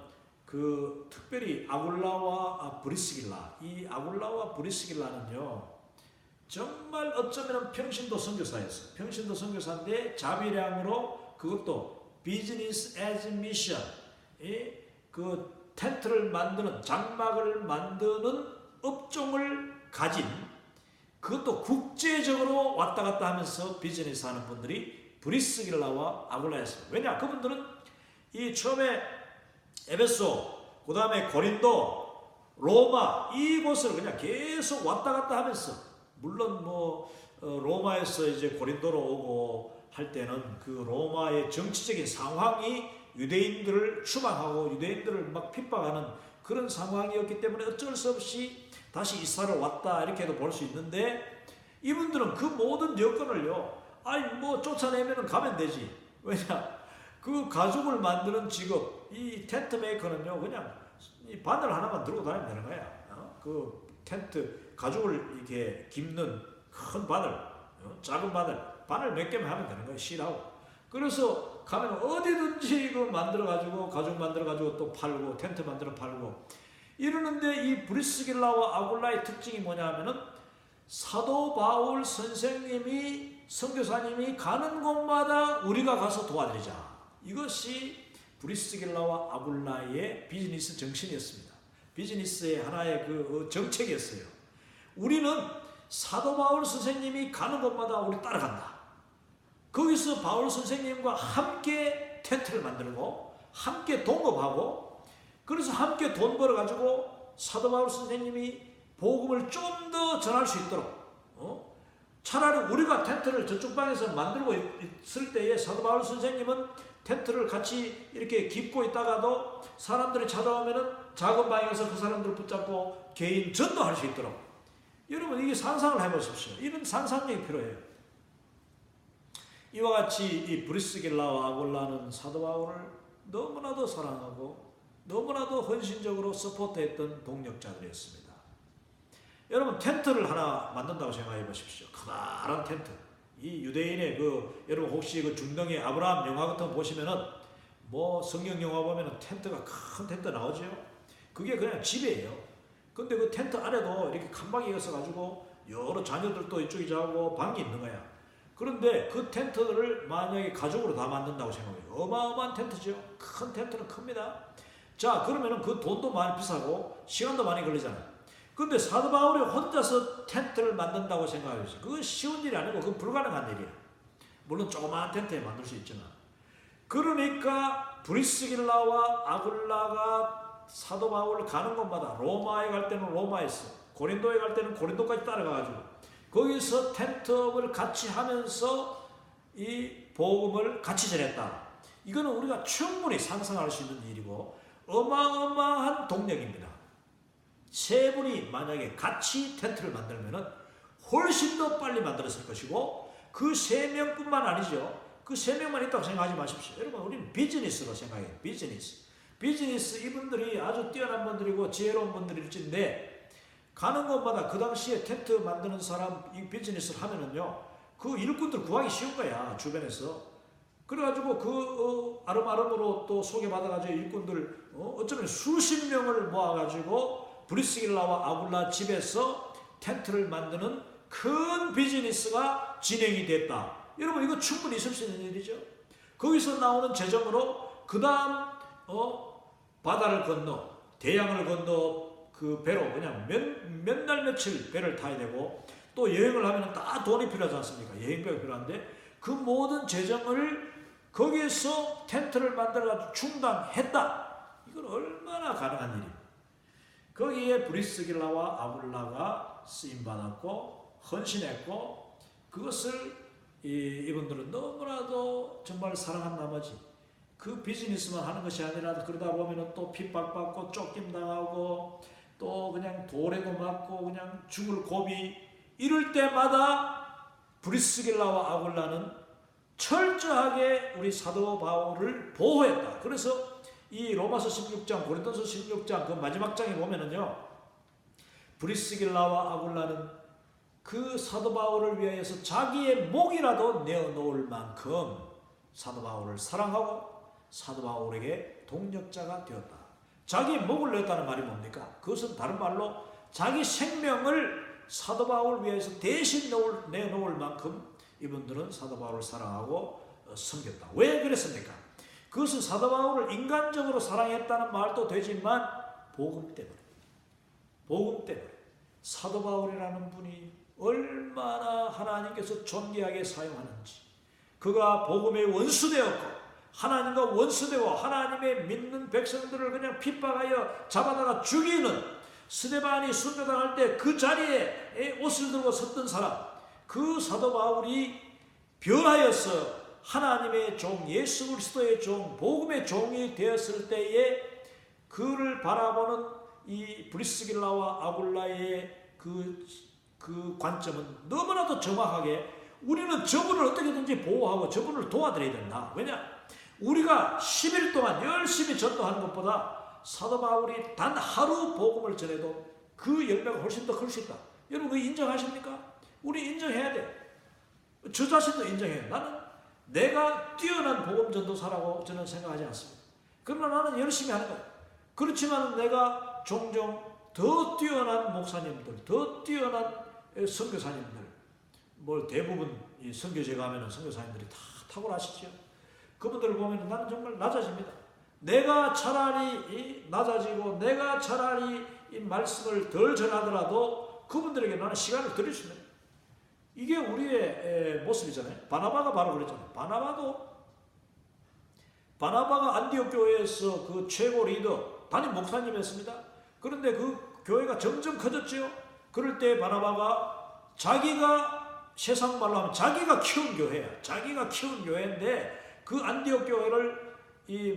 그 특별히 아굴라와 브리스길라, 이 아굴라와 브리스길라는요 정말 어쩌면 평신도 선교사였어요. 평신도 선교사인데 자비량으로 그것도 비즈니스 애즈 미션, 그 텐트를 만드는, 장막을 만드는 업종을 가진, 그것도 국제적으로 왔다 갔다 하면서 비즈니스 하는 분들이 브리스길라와 아굴라였어요. 왜냐? 그분들은 이 처음에 에베소, 그 다음에 고린도, 로마 이곳을 그냥 계속 왔다 갔다 하면서, 물론 뭐 로마에서 이제 고린도로 오고 할 때는 그 로마의 정치적인 상황이 유대인들을 추방하고 유대인들을 막 핍박하는 그런 상황이었기 때문에 어쩔 수 없이 다시 이스라엘 왔다 이렇게도 볼 수 있는데, 이분들은 그 모든 여건을요, 아니 뭐 쫓아내면은 가면 되지. 왜냐? 그 가죽을 만드는 직업, 이 텐트 메이커는요, 그냥 이 바늘 하나만 들고 다니면 되는 거야. 그 텐트 가죽을 이렇게 깁는 큰 바늘, 작은 바늘 몇 개만 하면 되는 거야. 실하고. 그래서 가면 어디든지 이거 만들어가지고 가죽 만들어가지고 또 팔고 텐트 만들어 팔고 이러는데, 이 브리스길라와 아굴라의 특징이 뭐냐 하면은 사도 바울 선생님이, 선교사님이 가는 곳마다 우리가 가서 도와드리자. 이것이 브리스길라와 아굴라의 비즈니스 정신이었습니다. 비즈니스의 하나의 그 정책이었어요. 우리는 사도 바울 선생님이 가는 곳마다 우리 따라간다. 거기서 바울 선생님과 함께 텐트를 만들고 함께 동업하고, 그래서 함께 돈 벌어가지고 사도 바울 선생님이 복음을 좀 더 전할 수 있도록, 차라리 우리가 텐트를 저쪽 방에서 만들고 있을 때에 사도 바울 선생님은 텐트를 같이 이렇게 깁고 있다가도 사람들이 찾아오면은 작은 방에 가서 그 사람들을 붙잡고 개인 전도할 수 있도록. 여러분, 이게 상상을 해보십시오. 이런 상상력이 필요해요. 이와 같이 이 브리스길라와 아굴라는 사도 바울을 너무나도 사랑하고 너무나도 헌신적으로 서포트했던 동력자들이었습니다. 여러분, 텐트를 하나 만든다고 생각해 보십시오. 커다란 텐트. 이 유대인의 여러분 혹시 중동의 아브라함 영화 같은 거 보시면은, 뭐 성경 영화 보면은 텐트가 큰 텐트 나오죠. 그게 그냥 집이에요. 근데 그 텐트 안에도 이렇게 칸막이가 있어가지고 여러 자녀들도 이쪽에 자고 방이 있는 거야. 그런데 그 텐트를 만약에 가죽으로 다 만든다고 생각해요. 어마어마한 텐트죠. 큰 텐트는 큽니다. 자, 그러면은 그 돈도 많이 비싸고 시간도 많이 걸리잖아요. 근데 사도 바울이 혼자서 텐트를 만든다고 생각해보세요. 그건 쉬운 일이 아니고 그건 불가능한 일이야. 물론 조그마한 텐트에 만들 수 있지만. 그러니까 브리스길라와 아굴라가 사도 바울을 가는 곳마다, 로마에 갈 때는 로마에서, 고린도에 갈 때는 고린도까지 따라가가지고 거기서 텐트업을 같이 하면서 이 복음을 같이 전했다. 이거는 우리가 충분히 상상할 수 있는 일이고 어마어마한 동력입니다. 세 분이 만약에 같이 텐트를 만들면은 훨씬 더 빨리 만들었을 것이고, 그 세 명뿐만 아니죠. 그 세 명만 있다고 생각하지 마십시오. 여러분, 우리는 비즈니스로 생각해요. 비즈니스 이분들이 아주 뛰어난 분들이고 지혜로운 분들일진데, 가는 곳마다 그 당시에 텐트 만드는 사람 이 비즈니스를 하면은요, 그 일꾼들 구하기 쉬운 거야, 주변에서. 그래가지고 아름아름으로 또 소개받아가지고 일꾼들 어쩌면 수십 명을 모아가지고 브리스길라와 아굴라 집에서 텐트를 만드는 큰 비즈니스가 진행이 됐다. 여러분, 이거 충분히 있을 수 있는 일이죠. 거기서 나오는 재정으로 그 다음 바다를 건너, 대양을 건너 그 배로 그냥 몇 날 며칠 배를 타야 되고, 또 여행을 하면 다 돈이 필요하지 않습니까? 여행비가 필요한데 그 모든 재정을 거기에서 텐트를 만들어가지고 충당했다. 이건 얼마나 가능한 일입니까? 거기에 브리스길라와 아굴라가 쓰임받았고 헌신했고, 그것을 이분들은 너무나도 정말 사랑한 나머지 그 비즈니스만 하는 것이 아니라, 그러다 보면 또 핍박받고 쫓김당하고 또 그냥 돌에도 맞고 그냥 죽을 고비, 이럴 때마다 브리스길라와 아굴라는 철저하게 우리 사도 바울을 보호했다. 그래서 이 로마서 16장, 고린도서 16장 그 마지막 장에 보면은요, 브리스길라와 아굴라는 그 사도 바울을 위하여서 자기의 목이라도 내어놓을 만큼 사도 바울을 사랑하고 사도 바울에게 동력자가 되었다. 자기 목을 내었다는 말이 뭡니까? 그것은 다른 말로 자기 생명을 사도 바울을 위해서 대신 내놓을 만큼 이분들은 사도 바울을 사랑하고 섬겼다. 왜 그랬습니까? 그것은 사도 바울을 인간적으로 사랑했다는 말도 되지만 복음 때문에 사도 바울이라는 분이 얼마나 하나님께서 존귀하게 사용하는지, 그가 복음의 원수되었고 하나님과 원수되고 하나님의 믿는 백성들을 그냥 핍박하여 잡아다가 죽이는, 스데반이 순교당할 때 그 자리에 옷을 들고 섰던 사람, 그 사도 바울이 변하여서 하나님의 종, 예수 그리스도의 종, 복음의 종이 되었을 때에 그를 바라보는 이 브리스길라와 아굴라의 그 그 관점은 너무나도 정확하게 우리는 저분을 어떻게든지 보호하고 저분을 도와드려야 된다. 왜냐? 우리가 10일 동안 열심히 전도하는 것보다 사도 바울이 단 하루 복음을 전해도 그 열매가 훨씬 더 클 수 있다. 여러분 그거 인정하십니까? 우리 인정해야 돼. 저 자신도 인정해요. 나는 내가 뛰어난 복음 전도사라고 저는 생각하지 않습니다. 그러나 나는 열심히 하는 거예요. 그렇지만 내가 종종 더 뛰어난 목사님들, 더 뛰어난 선교사님들, 뭐 대부분 이 선교제 가면은 선교사님들이 다 탁월하시죠. 그분들을 보면 나는 정말 낮아집니다. 내가 차라리 낮아지고 내가 차라리 이 말씀을 덜 전하더라도 그분들에게 나는 시간을 드릴 수 있는 이게 우리의 모습이잖아요. 바나바가 바로 그랬잖아요. 바나바가 안디옥 교회에서 그 최고 리더 담임 목사님이었습니다. 그런데 그 교회가 점점 커졌죠. 그럴 때 바나바가 자기가 세상 말로 하면 자기가 키운 교회야. 자기가 키운 교회인데 그 안디옥 교회를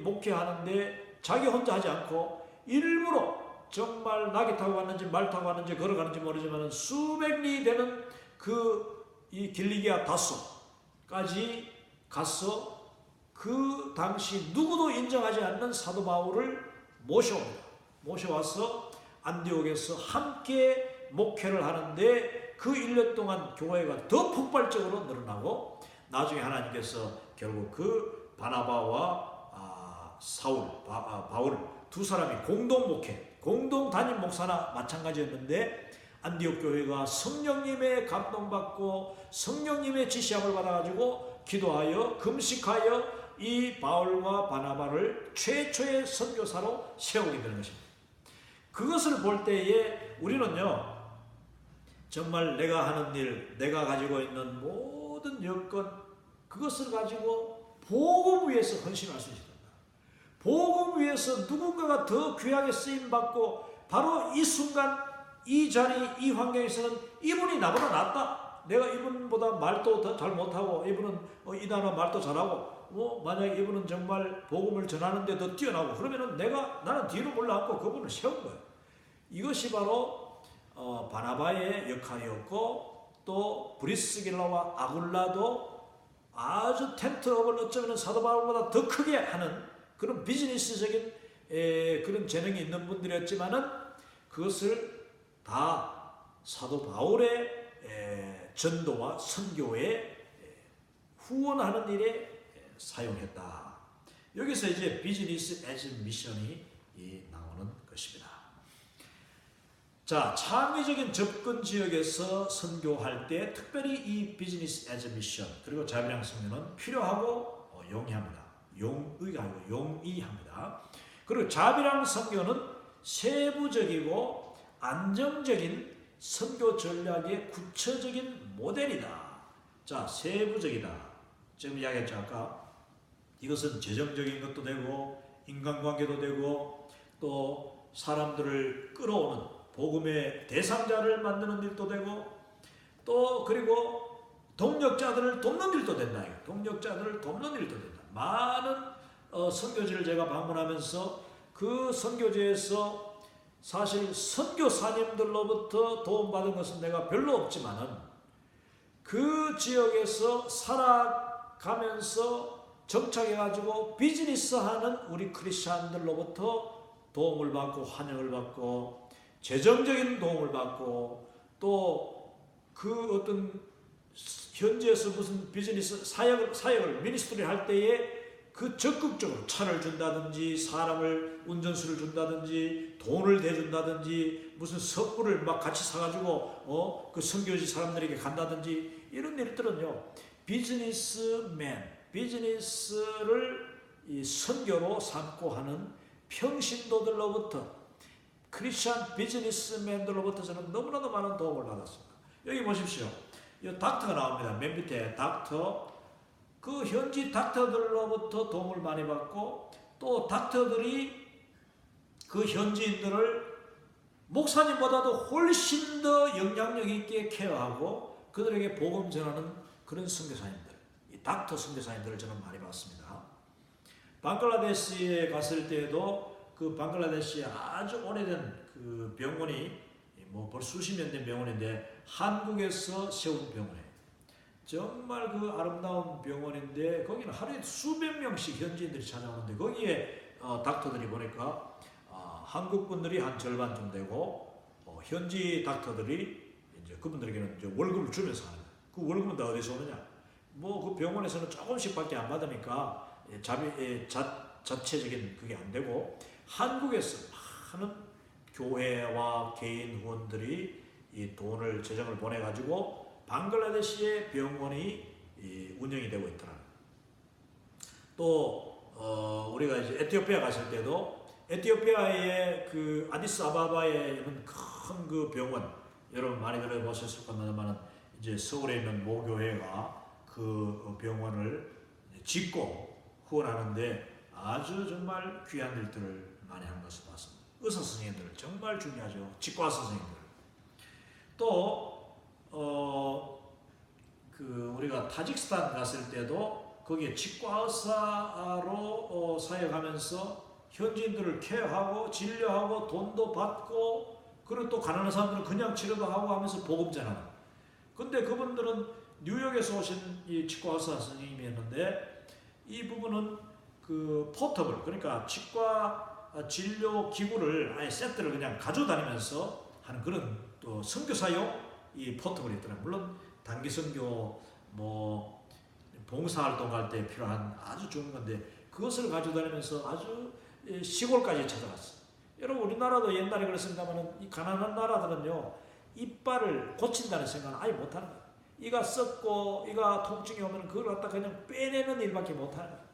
목회하는데 자기 혼자 하지 않고 일부러 정말 낙이 타고 갔는지 말 타고 갔는지 걸어가는지 모르지만 수백 리 되는 이 길리기아 다소까지 가서 그 당시 누구도 인정하지 않는 사도 바울을 모셔옵니다. 모셔와서 안디옥에서 함께 목회를 하는데 그 1년 동안 교회가 더 폭발적으로 늘어나고 나중에 하나님께서 결국 그 바나바와 바울 두 사람이 공동 목회, 공동 담임 목사나 마찬가지였는데 안디옥 교회가 성령님의 감동받고 성령님의 지시함을 받아가지고 기도하여 금식하여 이 바울과 바나바를 최초의 선교사로 세우게 되는 것입니다. 그것을 볼 때에 우리는요 정말 내가 하는 일, 내가 가지고 있는 모든 여건 그것을 가지고 복음 위해서 헌신할 수 있습니다. 복음 위해서 누군가가 더 귀하게 쓰임받고 바로 이 순간 이 자리, 이 환경에서는 이분이 나보다 낫다. 내가 이분보다 말도 더 잘 못하고 이분은 이 나라 말도 잘하고 만약에 이분은 정말 복음을 전하는데 더 뛰어나고 그러면은 나는 뒤로 물러앉고 그분을 세운 거예요. 이것이 바로 바나바의 역할이었고 또 브리스길라와 아굴라도 아주 텐트업을 어쩌면 사도 바울보다 더 크게 하는 그런 비즈니스적인 그런 재능이 있는 분들이었지만은 그것을 다 사도 바울의 전도와 선교에 후원하는 일에 사용했다. 여기서 이제 비즈니스 애즈 미션이 나오는 것입니다. 자, 창의적인 접근 지역에서 선교할 때 특별히 이 비즈니스 애즈 미션 그리고 자비랑 선교는 필요하고 용이합니다. 용의가 아니고 용이합니다. 그리고 자비랑 선교는 세부적이고 안정적인 선교 전략의 구체적인 모델이다. 자, 세부적이다. 지금 이야기했죠. 아까 이것은 재정적인 것도 되고 인간관계도 되고 또 사람들을 끌어오는 복음의 대상자를 만드는 일도 되고 또 그리고 동력자들을 돕는 일도 된다. 동력자들을 돕는 일도 된다. 많은 선교지를 제가 방문하면서 그 선교지에서 사실 선교사님들로부터 도움받은 것은 내가 별로 없지만은 그 지역에서 살아가면서 정착해가지고 비즈니스하는 우리 크리스찬들로부터 도움을 받고 환영을 받고 재정적인 도움을 받고 또 그 어떤 현지에서 무슨 비즈니스 사역을 미니스트리를 할 때에 그 적극적으로 차를 준다든지 사람을 운전수를 준다든지 돈을 대준다든지 무슨 석구를 막 같이 사가지고 그 선교지 사람들에게 간다든지 이런 일들은요 비즈니스를 이 선교로 삼고 하는 평신도들로부터 크리스천 비즈니스맨들로부터 저는 너무나도 많은 도움을 받았습니다. 여기 보십시오. 이 닥터가 나옵니다. 맨 밑에 닥터. 그 현지 닥터들로부터 도움을 많이 받고 또 닥터들이 그 현지인들을 목사님보다도 훨씬 더 영향력 있게 케어하고 그들에게 복음 전하는 그런 선교사님들, 이 닥터 선교사님들을 저는 많이 봤습니다. 방글라데시에 갔을 때에도 그 방글라데시에 아주 오래된 그 병원이 뭐 벌써 수십 년 된 병원인데 한국에서 세운 병원이에요. 정말 그 아름다운 병원인데 거기는 하루에 수백 명씩 현지인들이 찾아오는데 거기에 닥터들이 보니까 한국 분들이 한 절반쯤 되고 현지 닥터들이 이제 그분들에게는 이제 월급을 주면서 하는 거예요. 그 월급은 다 어디서 오느냐? 뭐 그 병원에서는 조금씩밖에 안 받으니까 자체적인 그게 안 되고 한국에서 많은 교회와 개인 후원들이 이 돈을 재정을 보내가지고 방글라데시의 병원이 운영이 되고 있더라고요. 또 우리가 이제 에티오피아 갔을 때도 에티오피아의 그 아디스아바바에 있는 큰 그 병원 여러분 많이 들어보셨을 겁니다만 이제 서울에 있는 모교회가 그 병원을 짓고 후원하는데 아주 정말 귀한 일들을 많이 한 것을 봤습니다. 의사 선생님들 정말 중요하죠. 치과 선생님들. 또 그 우리가 타직스탄 갔을 때도 거기에 치과 의사로 사역하면서 현지인들을 케어하고 진료하고 돈도 받고 그리고 또 가난한 사람들은 그냥 치료도 하고 하면서 복음 전하는. 근데 그분들은 뉴욕에서 오신 이 치과 의사 선생님이었는데 이 부분은 그 포터블 그러니까 치과 진료 기구를 아예 세트를 그냥 가져다니면서 하는 그런 또 선교사용 이 포터블이 있더라고요. 물론 단기 선교 뭐 봉사활동 갈 때 필요한 아주 좋은 건데 그것을 가져다니면서 아주 시골까지 찾아갔어요. 여러분 우리나라도 옛날에 그랬습니다만 이 가난한 나라들은요 이빨을 고친다는 생각은 아예 못하는 거예요. 이가 썩고 이가 통증이 오면 그걸 갖다 그냥 빼내는 일밖에 못하는 거예요.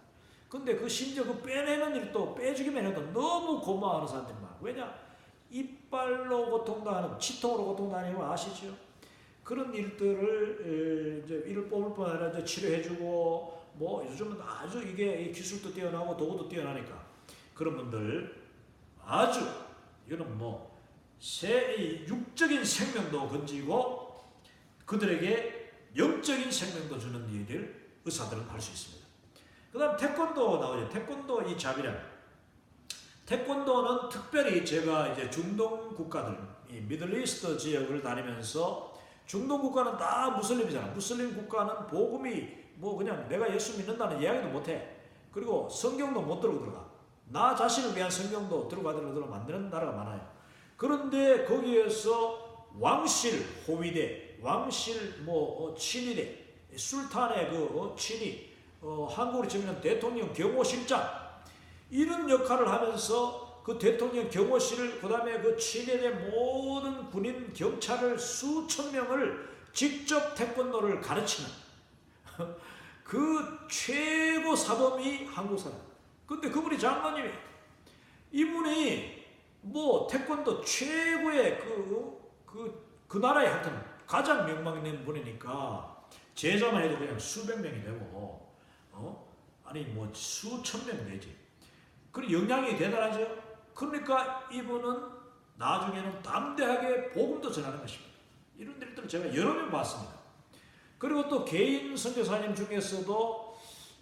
근데 그 심지어 그 빼내는 일도 빼주기만 해도 너무 고마워하는 사람들이 많아요. 왜냐? 이빨로 고통당하는 치통으로 고통당하는 거 아시죠? 그런 일들을 이제 이를 뽑을 뿐 아니라 이제 치료해주고 뭐 요즘은 아주 이게 기술도 뛰어나고 도구도 뛰어나니까 그런 분들 아주 이거는 뭐 육적인 생명도 건지고 그들에게 영적인 생명도 주는 일을 의사들은 할 수 있습니다. 그 다음 태권도 나오죠. 태권도 이 자비량. 태권도는 특별히 제가 이제 중동 국가들, 이 미들리스트 지역을 다니면서 중동 국가는 다 무슬림이잖아. 무슬림 국가는 복음이 뭐 그냥 내가 예수 믿는다는 이야기도 못해. 그리고 성경도 못 들고 들어가. 나 자신을 위한 성경도 들어가더라도 만드는 나라가 많아요. 그런데 거기에서 왕실 호위대, 왕실 뭐 친위대, 술탄의 그 친위, 한국으로 치면 대통령 경호실장 이런 역할을 하면서 그 대통령 경호실을 그 다음에 그 친위대 모든 군인 경찰을 수천 명을 직접 태권도를 가르치는 그 최고 사범이 한국 사람. 근데 그분이 장관님이에요. 이분이 뭐 태권도 최고의 그 나라의 하여튼 가장 명망 있는 분이니까 제자만 해도 그냥 수백 명이 되고 아니 뭐 수천 명 되지. 그리고 영향이 대단하죠. 그러니까 이분은 나중에는 담대하게 복음도 전하는 것입니다. 이런 일들을 제가 여러 명 봤습니다. 그리고 또 개인 선교사님 중에서도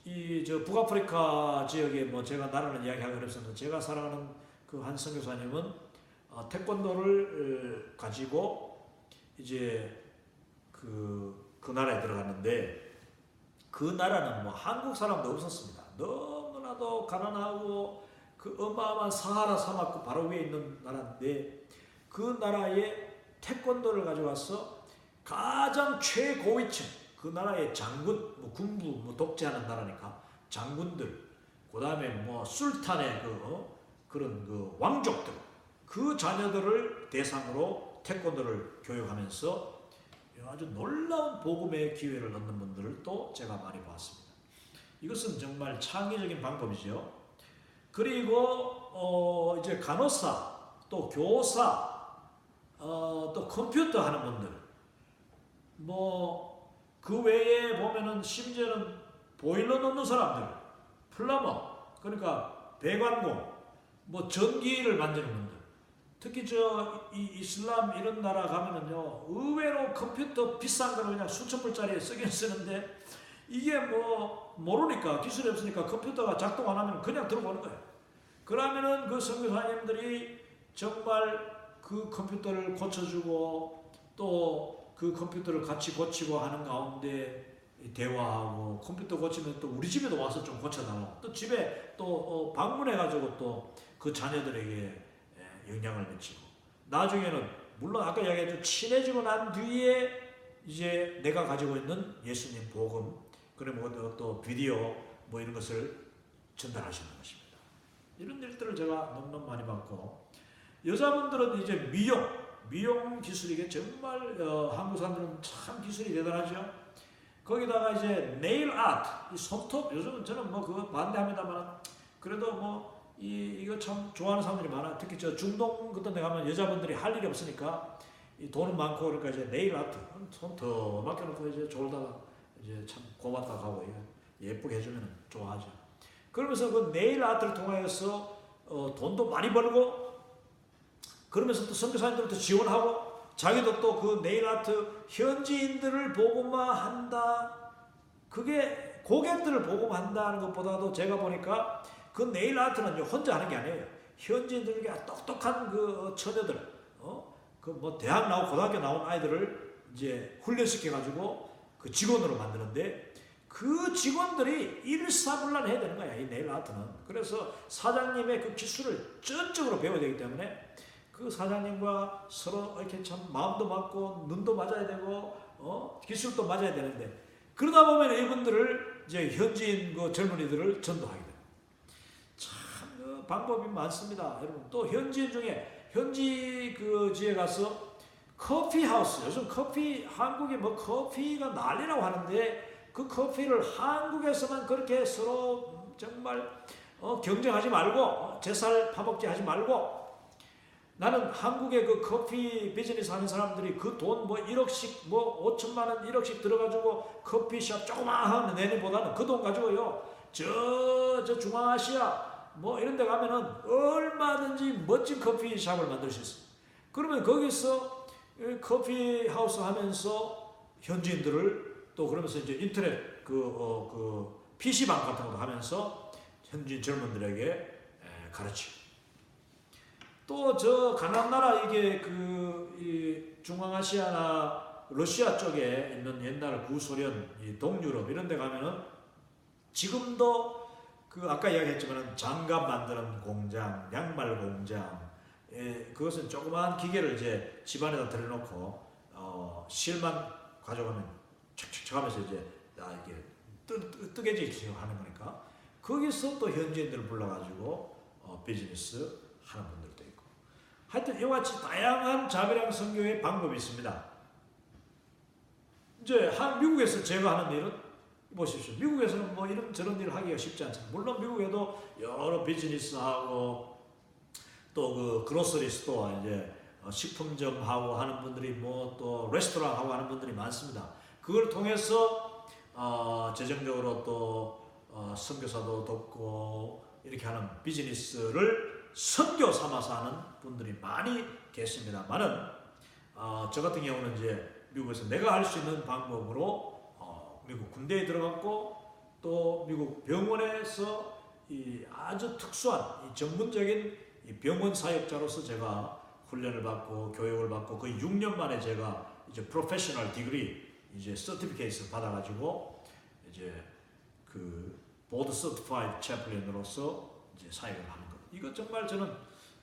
이 저 북아프리카 지역에 뭐 제가 나라는 이야기하기 어렵습니다. 제가 사랑하는 그 한 선교사님은 태권도를 가지고 이제 그 나라에 들어갔는데 그 나라는 뭐 한국 사람도 없었습니다. 너무나도 가난하고 그 어마어마한 사하라 사막 그 바로 위에 있는 나라인데 그 나라에 태권도를 가져와서 가장 최고위층 그 나라의 장군, 뭐 군부, 뭐 독재하는 나라니까 장군들, 그 다음에 뭐 술탄의 그런 그 왕족들, 그 자녀들을 대상으로 태권도를 교육하면서 아주 놀라운 복음의 기회를 얻는 분들을 또 제가 많이 봤습니다. 이것은 정말 창의적인 방법이죠. 그리고 이제 간호사, 또 교사, 또 컴퓨터 하는 분들, 뭐 그 외에 보면은 심지어는 보일러 놓는 사람들, 플러머, 그러니까 배관공, 뭐 전기를 만드는 분들, 특히 이 이슬람 이런 나라 가면은요 의외로 컴퓨터 비싼 거는 그냥 수천 불짜리 쓰긴 쓰는데 이게 뭐 모르니까 기술이 없으니까 컴퓨터가 작동 안 하면 그냥 들어오는 거예요. 그러면은 그 선교사님들이 정말 그 컴퓨터를 고쳐주고 또 그 컴퓨터를 같이 고치고 하는 가운데 대화하고 컴퓨터 고치면 또 우리 집에도 와서 좀 고쳐달라고 또 집에 또 방문해가지고 또 그 자녀들에게 영향을 미치고 나중에는 물론 아까 이야기했죠 친해지고 난 뒤에 이제 내가 가지고 있는 예수님 복음 그리고 또 비디오 뭐 이런 것을 전달하시는 것입니다. 이런 일들을 제가 너무너무 많이 봤고 여자분들은 이제 미용 기술이 이게 정말 한국 사람들은 참 기술이 대단하죠. 거기다가 이제 네일 아트, 이 손톱 요즘은 저는 뭐 그거 반대합니다만 그래도 뭐 이거 참 좋아하는 사람들이 많아. 특히 저 중동 같은 데 가면 여자분들이 할 일이 없으니까 이 돈은 많고 그러니까 이제 네일 아트 손톱 맡겨놓고 이제 졸다가 이제 참 고맙다 하고 예쁘게 해주면 좋아하죠. 그러면서 그 네일 아트를 통하여서 돈도 많이 벌고 그러면서 또 선교사님들도 지원하고 자기도 또 그 네일 아트 현지인들을 보고만 한다. 그게 고객들을 보고만 한다는 것보다도 제가 보니까 그 네일 아트는 혼자 하는 게 아니에요. 현지인들에게 똑똑한 그 처녀들, 그 뭐 대학 나오고 고등학교 나온 아이들을 이제 훈련시켜 가지고 그 직원으로 만드는데 그 직원들이 일사불란해야 되는 거야 이 네일 아트는. 그래서 사장님의 그 기술을 전적으로 배워야 되기 때문에. 그 사장님과 서로 이렇게 참 마음도 맞고 눈도 맞아야 되고 기술도 맞아야 되는데 그러다 보면 이분들을 이제 현지인 그 젊은이들을 전도하게 됩니다. 참 그 방법이 많습니다, 여러분. 또 현지인 중에 현지 그 지에 가서 커피 하우스 요즘 커피 한국에 뭐 커피가 난리라고 하는데 그 커피를 한국에서만 그렇게 서로 정말 경쟁하지 말고 제살 파먹지 하지 말고. 나는 한국의 그 커피 비즈니스 하는 사람들이 그 돈 뭐 1억씩 뭐 5천만 원 1억씩 들어가지고 커피숍 조그마한 내니보다는 그 돈 가지고요 저 중앙아시아 뭐 이런 데 가면은 얼마든지 멋진 커피숍을 만들 수 있어요. 그러면 거기서 커피 하우스 하면서 현지인들을 또 그러면서 이제 인터넷 그 PC방 같은 것도 하면서 현지인 젊은들에게 가르치고 또 저 가나안 나라 이게 이 중앙아시아나 러시아 쪽에 있는 옛날 구소련, 이 동유럽 이런 데 가면은 지금도 그 아까 이야기했지만 장갑 만드는 공장, 양말 공장, 그것은 조그마한 기계를 이제 집안에다 들여놓고 실만 가져가면 척척척 하면서 이제 이게 뜨개질 하는 거니까 거기서 또 현지인들을 불러가지고 비즈니스 하는 분들도 있고 하여튼 이와 같이 다양한 자비랑 선교의 방법이 있습니다. 이제 미국에서 제가 하는 일은 보십시오. 미국에서는 뭐 이런 저런 일을 하기가 쉽지 않습니다. 물론 미국에도 여러 비즈니스하고 또 그 그로서리 스토어 이제 식품점 하고 하는 분들이 뭐 또 레스토랑 하고 하는 분들이 많습니다. 그걸 통해서 재정적으로 또 선교사도 돕고 이렇게 하는 비즈니스를 선교 삼아서 하는 분들이 많이 계십니다만은 저 같은 경우는 이제 미국에서 내가 할 수 있는 방법으로 미국 군대에 들어갔고 또 미국 병원에서 이 아주 특수한 이 전문적인 이 병원 사역자로서 제가 훈련을 받고 교육을 받고 거의 6년 만에 제가 이제 프로페셔널 디그리 이제 서티피케이트를 받아가지고 이제 그 보드 서티파이드 채플린으로서 이제 사역을 하는 것. 이거 정말 저는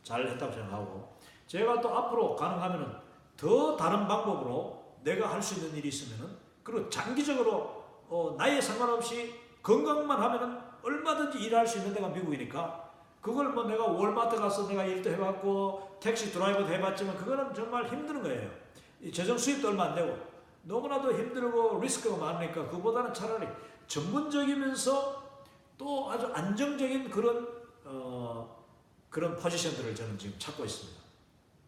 잘했다고 생각하고 제가 또 앞으로 가능하면은 더 다른 방법으로 내가 할 수 있는 일이 있으면은 그리고 장기적으로 나이에 상관없이 건강만 하면은 얼마든지 일할 수 있는 데가 미국이니까 그걸 뭐 내가 월마트 가서 내가 일도 해봤고 택시 드라이버도 해봤지만 그거는 정말 힘든 거예요. 이 재정 수입도 얼마 안 되고 너무나도 힘들고 리스크가 많으니까 그보다는 차라리 전문적이면서 또 아주 안정적인 그런 포지션들을 저는 지금 찾고 있습니다.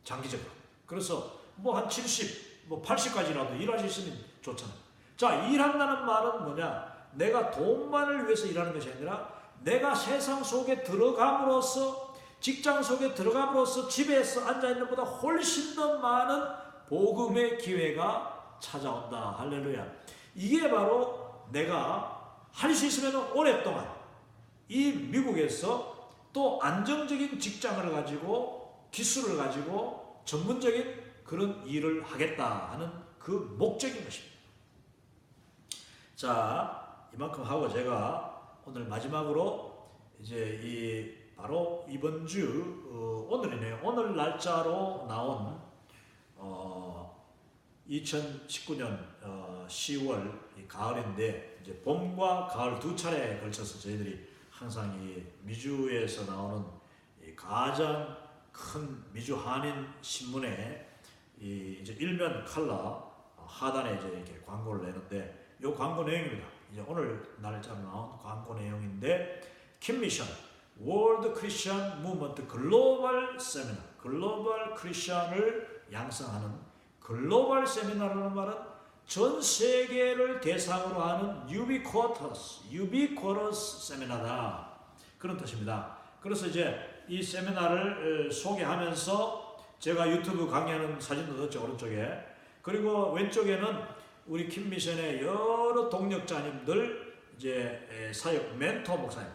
장기적으로. 그래서 뭐 한 70, 뭐 80까지라도 일할 수 있으면 좋잖아요. 자, 일한다는 말은 뭐냐? 내가 돈만을 위해서 일하는 것이 아니라 내가 세상 속에 들어감으로써 직장 속에 들어감으로써 집에서 앉아있는 것보다 훨씬 더 많은 복음의 기회가 찾아온다. 할렐루야. 이게 바로 내가 할 수 있으면 오랫동안 이 미국에서 또 안정적인 직장을 가지고 기술을 가지고 전문적인 그런 일을 하겠다 하는 그 목적인 것입니다. 자, 이만큼 하고 제가 오늘 마지막으로 이제 바로 이번 주 오늘이네요. 오늘 날짜로 나온 2019년 10월 가을인데 이제 봄과 가을 두 차례에 걸쳐서 저희들이 항상 이 미주에서 나오는 가장 큰 미주 한인 신문에 이제 일면 칼라 하단에 이제 이렇게 광고를 내는데 이 광고 내용입니다. 이제 오늘 날짜로 나온 광고 내용인데 킴미션 월드 크리스천 무브먼트 글로벌 세미나 글로벌 크리스천을 양성하는 글로벌 세미나라는 말은 전 세계를 대상으로 하는 유비쿼터스 세미나다 그런 뜻입니다. 그래서 이제 이 세미나를 소개하면서 제가 유튜브 강의하는 사진도 넣었죠, 오른쪽에. 그리고 왼쪽에는 우리 킴미션의 여러 동력자님들, 이제 사역 멘토 목사님,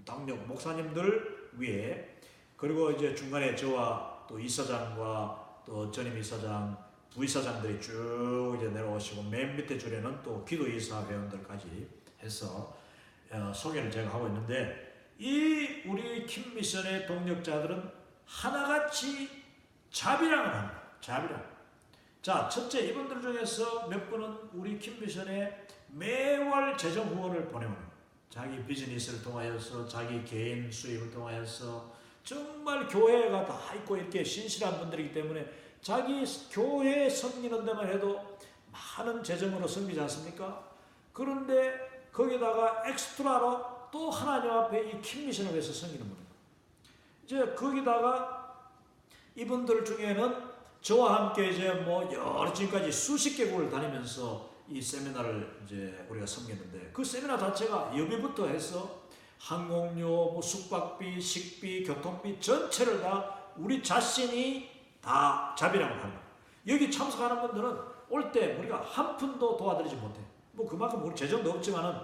동력 목사님들 위에, 그리고 이제 중간에 저와 또 이사장과 또 전임 이사장, 부이사장들이 쭉 이제 내려오시고 맨 밑에 줄에는 또 기도이사 회원들까지 해서 소개를 제가 하고 있는데 이 우리 킴미션의 동력자들은 하나같이 자비랑을 합니다. 자비랑. 자, 첫째 이분들 중에서 몇 분은 우리 킴미션에 매월 재정 후원을 보내오는 자기 비즈니스를 통하여서 자기 개인 수입을 통하여서 정말 교회가 다 있고 이렇게 신실한 분들이기 때문에 자기 교회 섬기는 데만 해도 많은 재정으로 섬기지 않습니까? 그런데 거기다가 엑스트라로 또 하나님 앞에 이 킴미션을 위해서 섬기는 분입니다. 이제 거기다가 이분들 중에는 저와 함께 이제 뭐 여러 지금까지 수십 개국을 다니면서 이 세미나를 이제 우리가 섬겼는데 그 세미나 자체가 예비부터 해서 항공료, 뭐 숙박비, 식비, 교통비 전체를 다 우리 자신이 다 자비라고 합니다. 여기 참석하는 분들은 올 때 우리가 한 푼도 도와드리지 못해. 뭐 그만큼 우리 재정도 없지만은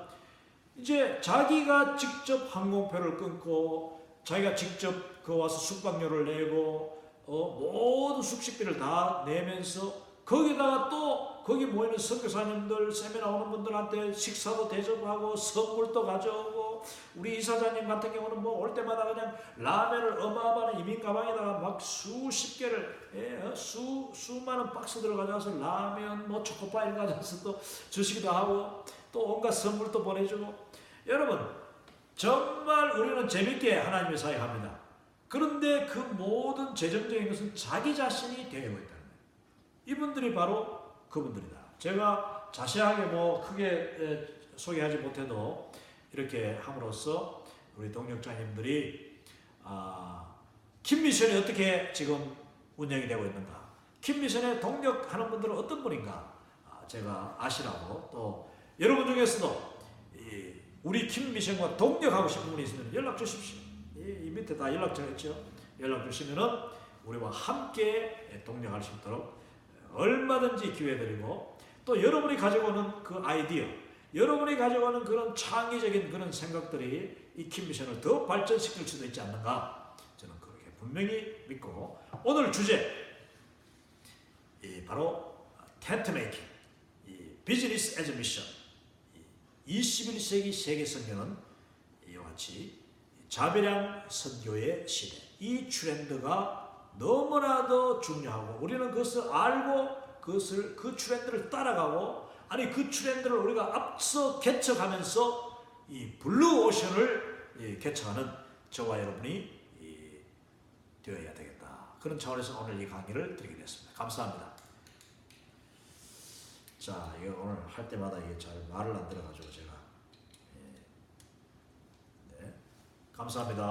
이제 자기가 직접 항공표를 끊고 자기가 직접 그 와서 숙박료를 내고 모든 숙식비를 다 내면서 거기다가 또 거기 모이는 선교사님들 세미나 오는 분들한테 식사도 대접하고 선물도 가져오고 우리 이사장님 같은 경우는 뭐 올 때마다 그냥 라면을 어마어마한 이민 가방에다가 막 수십 개를 수많은 박스들을 가져와서 라면 뭐 초코파이를 가져와서 또 주시기도 하고 또 온갖 선물도 보내주고 여러분 정말 우리는 재밌게 하나님의 사역합니다. 그런데 그 모든 재정적인 것은 자기 자신이 되고 있다는 거예요. 이분들이 바로 그분들이다. 제가 자세하게 뭐 크게 소개하지 못해도 이렇게 함으로써 우리 동력자님들이 킴미션이 어떻게 지금 운영이 되고 있는가, 킴미션에 동력하는 분들은 어떤 분인가 제가 아시라고, 또 여러분 중에서도 우리 킴미션과 동력하고 싶은 분이 있으면 연락 주십시오. 이 밑에 다 연락처가 있죠. 연락 주시면은 우리와 함께 동력할 수 있도록 얼마든지 기회 드리고, 또 여러분이 가져오는 그 아이디어, 여러분이 가져오는 그런 창의적인 그런 생각들이 이 킴미션을 더 발전시킬 수도 있지 않는가, 저는 그렇게 분명히 믿고, 오늘 주제 바로 텐트 메이킹, 비즈니스 에즈 미션, 21세기 세계 선교는 이와 같이 자비량 선교의 시대, 이 트렌드가 너무나도 중요하고 우리는 그것을 알고 그 트렌드를 따라가고, 아니 그 트렌드를 우리가 앞서 개척하면서 이 블루 오션을 개척하는 저와 여러분이 되어야 되겠다. 그런 차원에서 오늘 이 강의를 드리게 됐습니다. 감사합니다. 자, 이거 오늘 할 때마다 이게 잘 말을 안 들어가지고 제가 감사합니다.